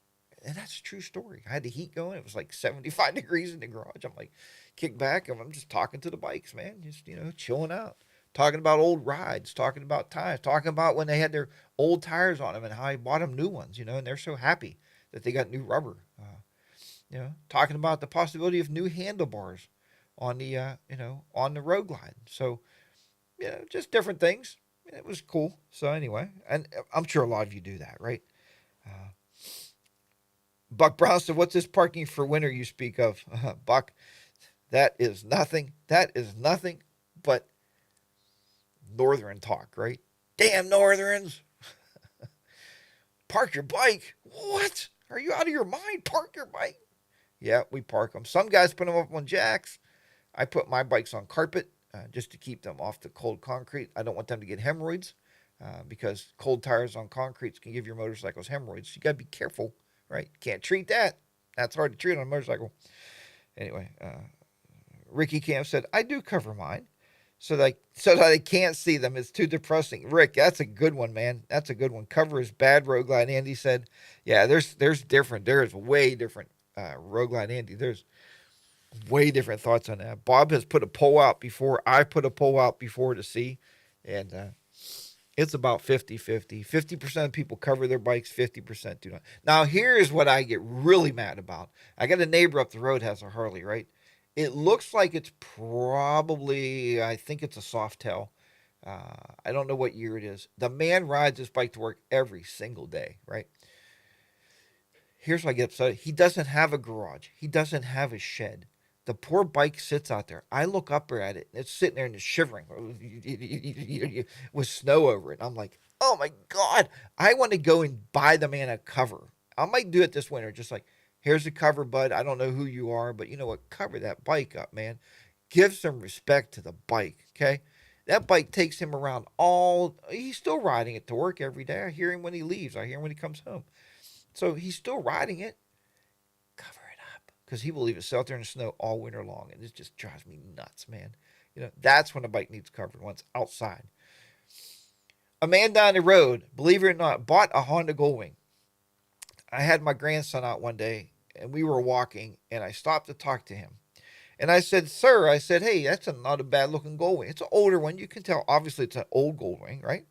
S2: And that's a true story. I had the heat going. It was like 75 degrees in the garage. I'm like, kick back, and I'm just talking to the bikes, man. Just, chilling out. Talking about old rides, talking about tires, talking about when they had their old tires on them and how I bought them new ones, and they're so happy that they got new rubber. Talking about the possibility of new handlebars on the, on the road glide. So, just different things. It was cool. So anyway, and I'm sure a lot of you do that, right? Uh, Buck Brown said, "What's this parking for winter you speak of?" Buck, that is nothing. That is nothing but northern talk, right? Damn northerns. Park your bike. What? Are you out of your mind? Park your bike. Yeah, we park them. Some guys put them up on jacks. I put my bikes on carpet just to keep them off the cold concrete. I don't want them to get hemorrhoids because cold tires on concrete can give your motorcycles hemorrhoids. You got to be careful, right? Can't treat that. That's hard to treat on a motorcycle. Anyway, Ricky Camp said, "I do cover mine so that I can't see them. It's too depressing." Rick, that's a good one, man. That's a good one. Cover is bad, Road Glide Andy said. Yeah, there's different. There is way different. Road Glide Andy, there's way different thoughts on that. Bob has put a poll out before. I put a poll out before to see, and it's about 50-50. 50% of people cover their bikes, 50% do not. Now, here's what I get really mad about. I got a neighbor up the road has a Harley, right? It looks like it's probably, I think it's a soft tail. I don't know what year it is. The man rides his bike to work every single day, right? Here's why I get upset. He doesn't have a garage. He doesn't have a shed. The poor bike sits out there. I look up at it, and it's sitting there and it's shivering with snow over it. I'm like, oh my God, I want to go and buy the man a cover. I might do it this winter, just like, here's a cover, bud. I don't know who you are, but you know what? Cover that bike up, man. Give some respect to the bike, okay? That bike takes him around he's still riding it to work every day. I hear him when he leaves. I hear him when he comes home. So he's still riding it. Cover it up. Because he will leave it sit out there in the snow all winter long. And it just drives me nuts, man. That's when a bike needs covered, when it's outside. A man down the road, believe it or not, bought a Honda Goldwing. I had my grandson out one day, and we were walking, and I stopped to talk to him. And I said, sir, hey, that's not a bad looking Goldwing. It's an older one. You can tell, obviously, it's an old Goldwing, right?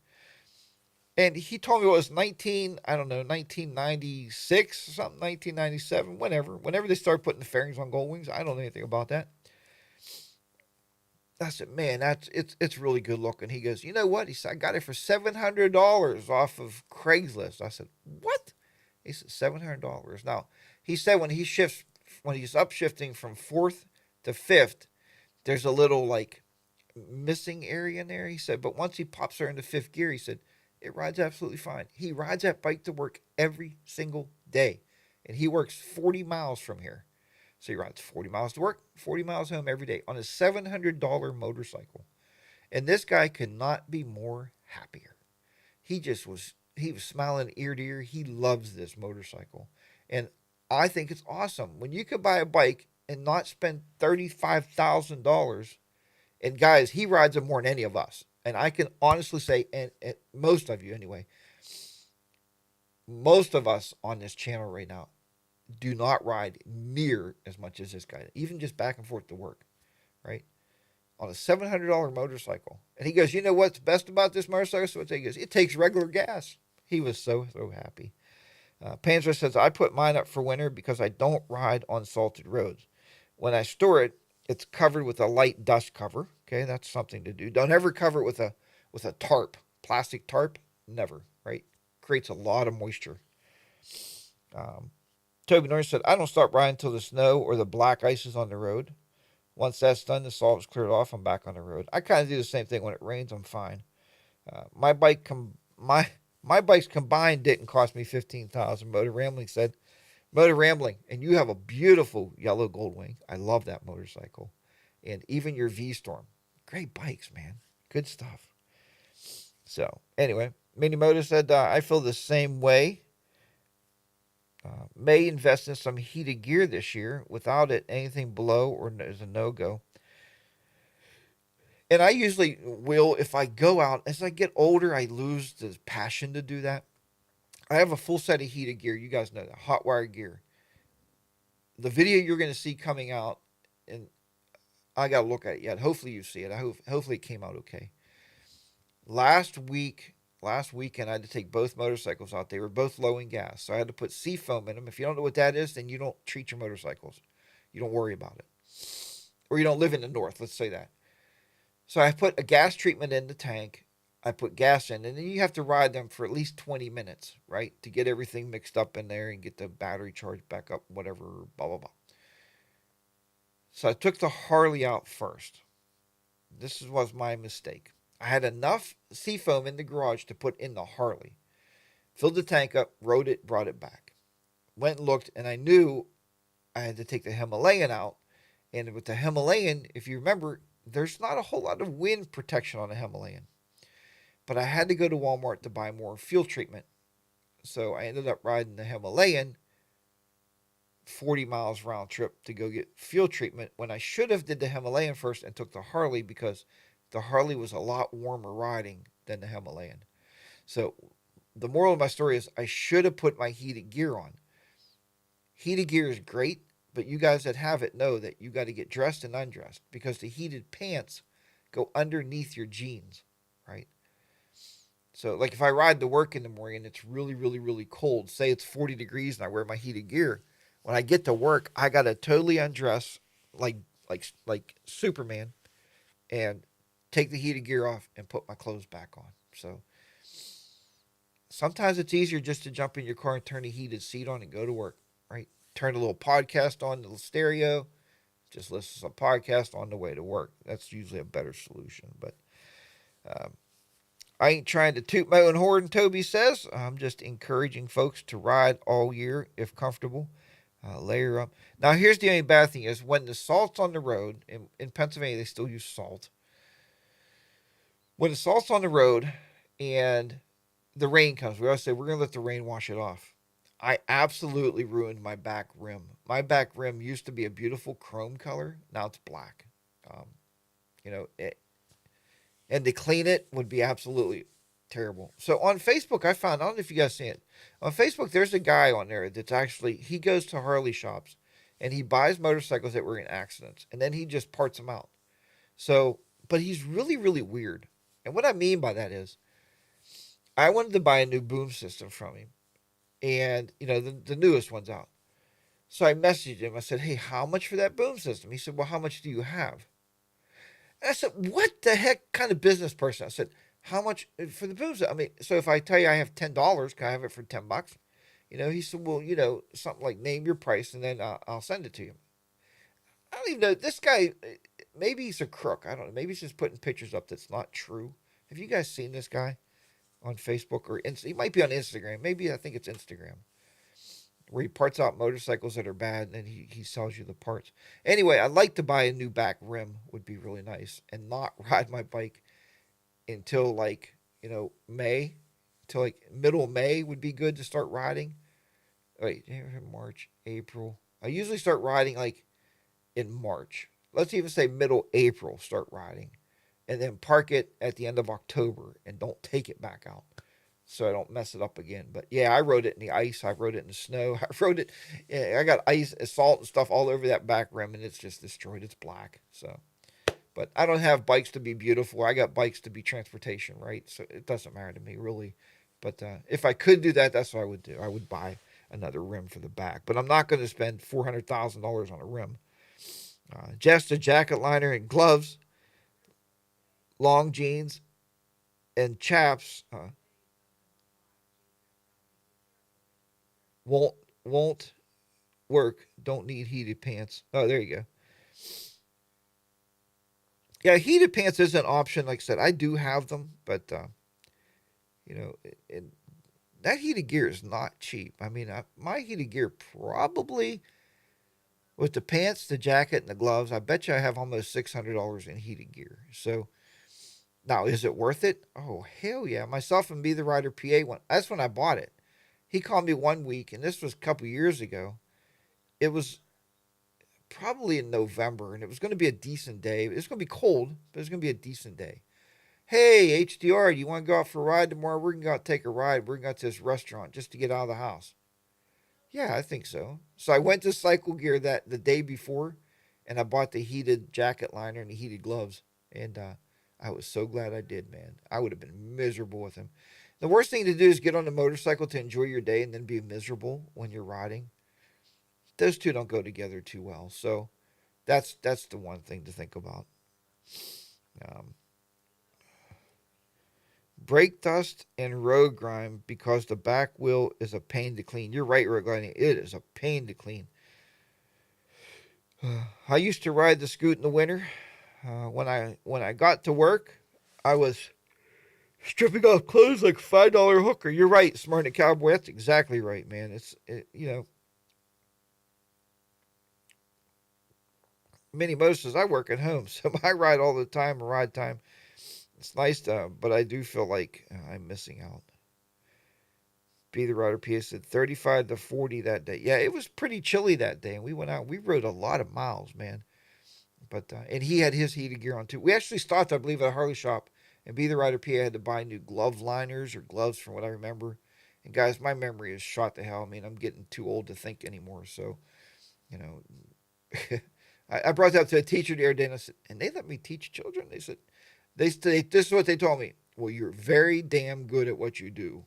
S2: And he told me it was 1996 or something, 1997, whenever they started putting the fairings on Goldwings. I don't know anything about that. I said, man, it's really good looking. He goes, you know what? He said, I got it for $700 off of Craigslist. I said, what? He said, $700. Now, he said when he's upshifting from fourth to fifth, there's a little like missing area in there. He said, but once he pops her into fifth gear, he said, it rides absolutely fine. He rides that bike to work every single day. And he works 40 miles from here. So he rides 40 miles to work, 40 miles home every day on a $700 motorcycle. And this guy could not be more happier. He was smiling ear to ear. He loves this motorcycle. And I think it's awesome. When you could buy a bike and not spend $35,000. And guys, he rides it more than any of us. And I can honestly say, and most of you anyway, most of us on this channel right now do not ride near as much as this guy, even just back and forth to work, right? On a $700 motorcycle. And he goes, you know what's best about this motorcycle? So he goes, it takes regular gas. He was so happy. Panzer says, I put mine up for winter because I don't ride on salted roads. When I store it, it's covered with a light dust cover. Okay, that's something to do. Don't ever cover it with a tarp, plastic tarp. Never, right? Creates a lot of moisture. Toby Norris said, I don't start riding until the snow or the black ice is on the road. Once that's done, the salt is cleared off, I'm back on the road. I kind of do the same thing. When it rains, I'm fine. My bikes combined didn't cost me $15,000. Motor Rambling said, Motor Rambling, and you have a beautiful yellow Goldwing. I love that motorcycle. And even your V-Storm. Great bikes, man. Good stuff. So, anyway, Minimoto said, I feel the same way. May invest in some heated gear this year. Without it, anything below or is a no-go. And I usually will, if I go out, as I get older, I lose the passion to do that. I have a full set of heated gear. You guys know that. Hot wire gear. The video you're going to see coming out, and I got to look at it yet. Hopefully you see it. Hopefully it came out okay. Last weekend, I had to take both motorcycles out. They were both low in gas. So I had to put seafoam in them. If you don't know what that is, then you don't treat your motorcycles. You don't worry about it. Or you don't live in the north, let's say that. So I put a gas treatment in the tank. I put gas in, and then you have to ride them for at least 20 minutes, right? To get everything mixed up in there and get the battery charged back up, whatever, blah, blah, blah. So I took the Harley out first. This was my mistake. I had enough seafoam in the garage to put in the Harley. Filled the tank up, rode it, brought it back. Went and looked, and I knew I had to take the Himalayan out. And with the Himalayan, if you remember, there's not a whole lot of wind protection on the Himalayan. But I had to go to Walmart to buy more fuel treatment. So I ended up riding the Himalayan 40 miles round trip to go get fuel treatment when I should have did the Himalayan first and took the Harley, because the Harley was a lot warmer riding than the Himalayan. So the moral of my story is I should have put my heated gear on. Heated gear is great, but you guys that have it know that you got to get dressed and undressed, because the heated pants go underneath your jeans, right? So like if I ride to work in the morning and it's really, really, really cold, say it's 40 degrees and I wear my heated gear, when I get to work, I got to totally undress like Superman and take the heated gear off and put my clothes back on. So sometimes it's easier just to jump in your car and turn the heated seat on and go to work, right? Turn a little podcast on, the little stereo, Just listen to some podcast on the way to work. That's usually a better solution. But I ain't trying to toot my own horn, Toby says. I'm just encouraging folks to ride all year if comfortable. Layer up. Now, here's the only bad thing is when the salt's on the road, in Pennsylvania, they still use salt. When the salt's on the road and the rain comes, we always say we're going to let the rain wash it off. I absolutely ruined my back rim. My back rim used to be a beautiful chrome color. Now it's black. Um, you know, it, and to clean it would be absolutely terrible. So on Facebook, I don't know if you guys see it. On Facebook, there's a guy on there that's actually, he goes to Harley shops and he buys motorcycles that were in accidents and then he just parts them out. So, but he's really, really weird. And what I mean by that is, I wanted to buy a new boom system from him. And, the newest one's out. So I messaged him. I said, hey, how much for that boom system? He said, well, how much do you have? And I said, what the heck kind of business person? I said, how much for the boom system? I mean, so if I tell you I have $10, can I have it for $10? He said, well, something like name your price and then I'll send it to you. I don't even know. This guy, maybe he's a crook. I don't know. Maybe he's just putting pictures up that's not true. Have you guys seen this guy on Facebook or he might be on Instagram? Maybe I think it's Instagram where he parts out motorcycles that are bad and then he sells you the parts. Anyway, I'd like to buy a new back rim would be really nice and not ride my bike until May. Until middle of May would be good to start riding. Wait, March, April. I usually start riding in March. Let's even say middle April start riding. And then park it at the end of October and don't take it back out so I don't mess it up again. But yeah, I rode it in the ice. I rode it in the snow. I rode it. Yeah, I got ice, salt, and stuff all over that back rim, and it's just destroyed. It's black. So, but I don't have bikes to be beautiful. I got bikes to be transportation, right? So it doesn't matter to me really. But if I could do that, that's what I would do. I would buy another rim for the back. But I'm not going to spend $400,000 on a rim. Just a jacket liner and gloves, long jeans, and chaps. Won't won't work. Don't need heated pants. Oh, there you go. Yeah, heated pants is an option. Like I said, I do have them, but you know, it, that heated gear is not cheap. I mean, my heated gear probably with the pants, the jacket, and the gloves. I bet you I have almost $600 in heated gear. So now, is it worth it? Oh hell yeah! Myself and Be the Rider PA one. That's when I bought it. He called me one week, and this was a couple years ago. It was probably in November, and it was going to be a decent day. It was going to be cold, but it was going to be a decent day. Hey, HDR, do you want to go out for a ride tomorrow? We're going to go out take a ride. We're going to go to this restaurant just to get out of the house. Yeah, I think so. So I went to Cycle Gear that the day before, and I bought the heated jacket liner and the heated gloves. And I was so glad I did, man. I would have been miserable with him. The worst thing to do is get on a motorcycle to enjoy your day and then be miserable when you're riding. Those two don't go together too well. So that's the one thing to think about. Um, Brake dust and road grime because the back wheel is a pain to clean. You're right, Road Gliding. It is a pain to clean. I used to ride the scoot in the winter. When I got to work, I was stripping off clothes like $5 hooker. You're right, Smart Cowboy. That's exactly right, man. Many most I work at home, so I ride all the time. Ride time. It's nice, but I do feel like I'm missing out. Be the Rider PS said 35 to 40 that day. Yeah, it was pretty chilly that day, and we went out. We rode a lot of miles, man. But and he had his heated gear on too. We actually stopped, I believe, at a Harley shop, and Be the Rider PA had to buy new glove liners or gloves from what I remember. And guys, my memory is shot to hell. I mean, I'm getting too old to think anymore. So, you know, I brought that up to a teacher the other day, and I said, and they let me teach children. They said, this is what they told me. Well, you're very damn good at what you do.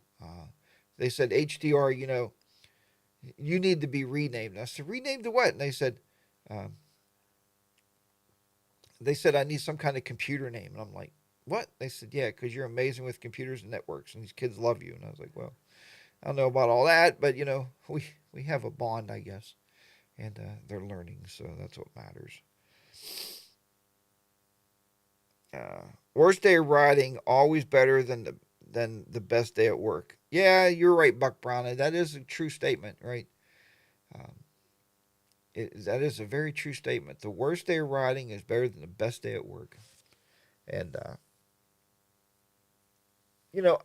S2: They said, HDR, you need to be renamed. I said, renamed to what? And um, they said, I need some kind of computer name. And I'm like, what? They said, yeah, because you're amazing with computers and networks, and these kids love you. And I was like, well, I don't know about all that, but we have a bond, I guess, and they're learning, so that's what matters. Uh, Worst day of riding always better than the best day at work. Yeah, you're right, Buck Brown. That is a true statement, right? Um, that is a very true statement. The worst day of riding is better than the best day at work. And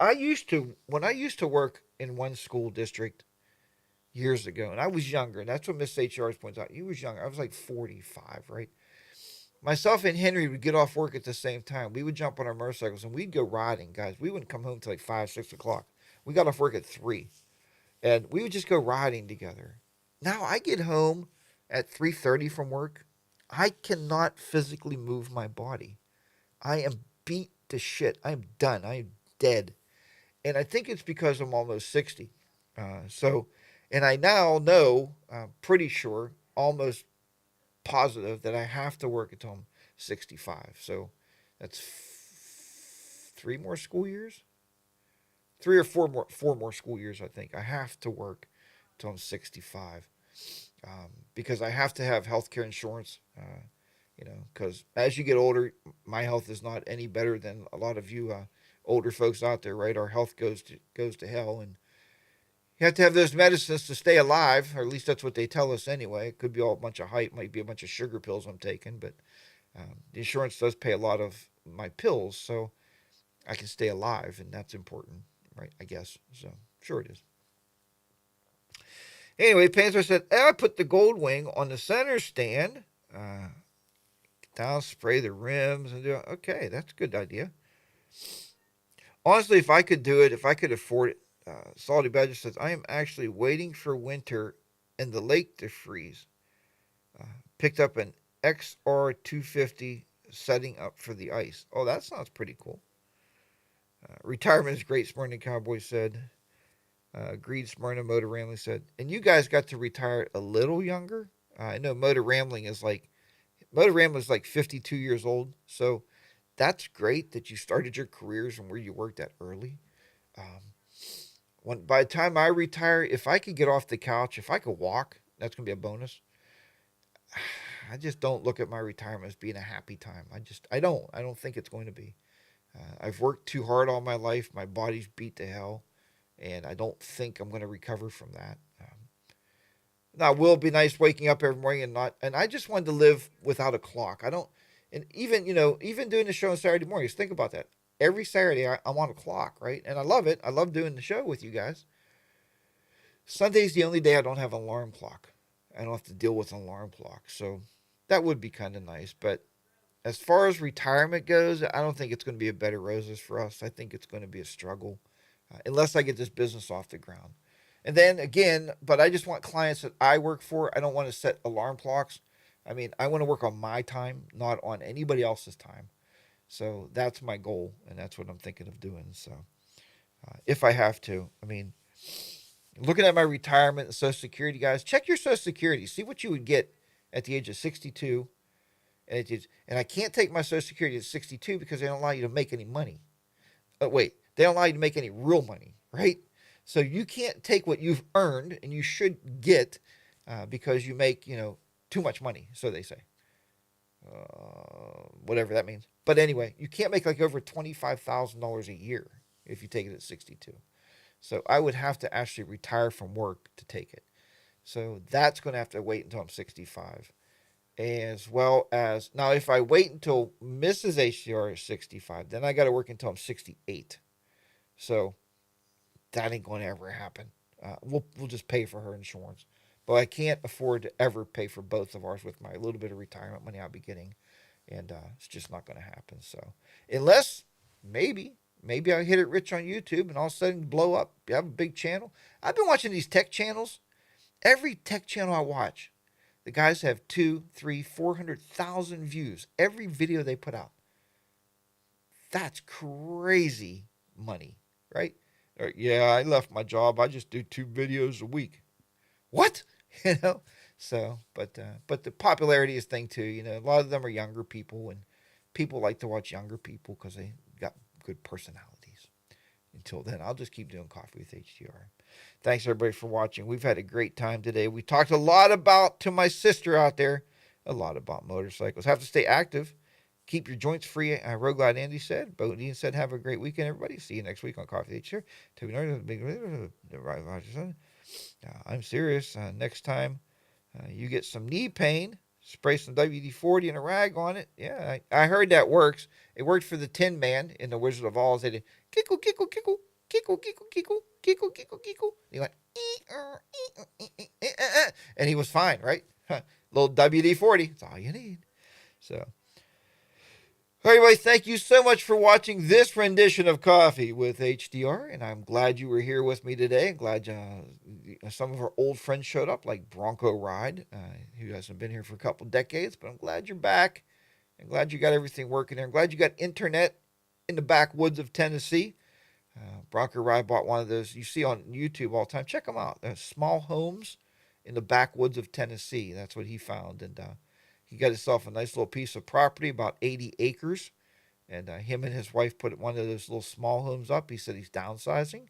S2: I used to when I used to work in one school district years ago, and I was younger. And that's what Miss HR points out. You was younger. I was like 45, right? Myself and Henry would get off work at the same time. We would jump on our motorcycles and we'd go riding, guys. We wouldn't come home till like 5, 6 o'clock. We got off work at 3, and we would just go riding together. Now I get home at 3:30 from work. I cannot physically move my body. I am beat to shit. I am done. I am dead. And I think it's because I'm almost 60. And I now know, pretty sure, almost positive that I have to work until I'm 65. So that's 3 more school years, 3 or 4 more school years. I think I have to work until I'm 65, because I have to have health care insurance. Because as you get older, my health is not any better than a lot of you older folks out there, right? Our health goes to hell, and you have to have those medicines to stay alive, or at least that's what they tell us anyway. It could be all a bunch of hype, might be a bunch of sugar pills I'm taking, but the insurance does pay a lot of my pills, so I can stay alive, and that's important, right? I guess. So, sure it is. Anyway, Panther said, I put the gold wing on the center stand. Down, spray the rims, and do it. Okay, that's a good idea. Honestly, if I could do it, if I could afford it, Salty Badger says, I am actually waiting for winter and the lake to freeze. Picked up an XR 250 setting up for the ice. Oh, that sounds pretty cool. Retirement is great, Smyrna Cowboy said. Agreed, Smyrna. Motor Rambling said. And you guys got to retire a little younger. I know Motor Rambling is like 52 years old. So that's great that you started your careers and where you worked at early. By the time I retire, if I could get off the couch, if I could walk, that's gonna be a bonus. I just don't look at my retirement as being a happy time. I don't think it's going to be. I've worked too hard all my life. My body's beat to hell, and I don't think I'm going to recover from that. Now, it will be nice waking up every morning and not. And I just wanted to live without a clock. I don't. And even doing the show on Saturday mornings. Think about that. Every Saturday, I'm on a clock, right? And I love it. I love doing the show with you guys. Sunday's the only day I don't have an alarm clock. I don't have to deal with an alarm clock. So that would be kind of nice. But as far as retirement goes, I don't think it's going to be a bed of roses for us. I think it's going to be a struggle, unless I get this business off the ground. And then again, but I just want clients that I work for. I don't want to set alarm clocks. I mean, I want to work on my time, not on anybody else's time. So that's my goal, and that's what I'm thinking of doing. So if I have to, I mean, looking at my retirement and Social Security, guys, check your Social Security. See what you would get at the age of 62. And I can't take my Social Security at 62 because they don't allow you to make any money. Oh, wait, they don't allow you to make any real money, right? So you can't take what you've earned, and you should get, because you make, too much money, so they say. Whatever that means. But anyway, you can't make like over $25,000 a year if you take it at 62. So I would have to actually retire from work to take it. So that's going to have to wait until I'm 65. As well as, now if I wait until Mrs. HDR is 65, then I got to work until I'm 68. So that ain't going to ever happen. We'll just pay for her insurance. But I can't afford to ever pay for both of ours with my little bit of retirement money I'll be getting. And it's just not going to happen. So unless maybe I hit it rich on YouTube and all of a sudden blow up, you have a big channel. I've been watching these tech channels. Every tech channel I watch, the guys have 2, 3, 400,000 views every video they put out. That's crazy money, right? Or, yeah, I left my job. I just do 2 videos a week. What? you know. So, but the popularity is thing too. A lot of them are younger people, and people like to watch younger people because they got good personalities. Until then, I'll just keep doing Coffee with HDR. Thanks everybody for watching. We've had a great time today. We talked a lot about, to my sister out there, a lot about motorcycles. Have to stay active. Keep your joints free. Road Glide Andy said. Bodine said, have a great weekend, everybody. See you next week on Coffee H. I'm serious. Next time you get some knee pain, spray some WD-40 and a rag on it. Yeah, I heard that works. It worked for the Tin Man in The Wizard of Oz. They did kickle, kickle, kickle, kickle, kickle, kickle, kickle, kickle, kickle. He went, and he was fine, right? Little WD-40. That's all you need. So, all right, everybody, thank you so much for watching this rendition of Coffee with HDR, and I'm glad you were here with me today. I'm glad some of our old friends showed up, like Bronco Ride, who hasn't been here for a couple decades, but I'm glad you're back. I'm glad you got everything working there. I'm glad you got internet in the backwoods of Tennessee. Bronco Ride bought one of those you see on YouTube all the time. Check them out. Small homes in the backwoods of Tennessee. That's what he found, and he got himself a nice little piece of property, about 80 acres, and him and his wife put one of those little small homes up. He said he's downsizing,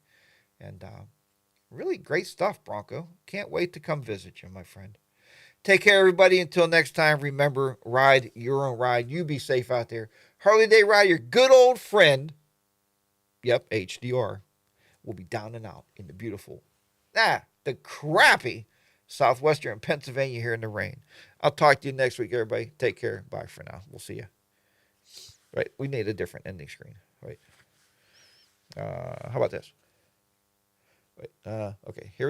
S2: and really great stuff, Bronco. Can't wait to come visit you, my friend. Take care, everybody. Until next time, remember, ride your own ride. You be safe out there. Harley Day Ride, your good old friend, yep, HDR, will be down and out in the beautiful, the crappy southwestern Pennsylvania here in the rain. I'll talk to you next week, everybody. Take care. Bye for now. We'll see you. Right, we need a different ending screen. Right. How about this? Wait. Okay, here we go.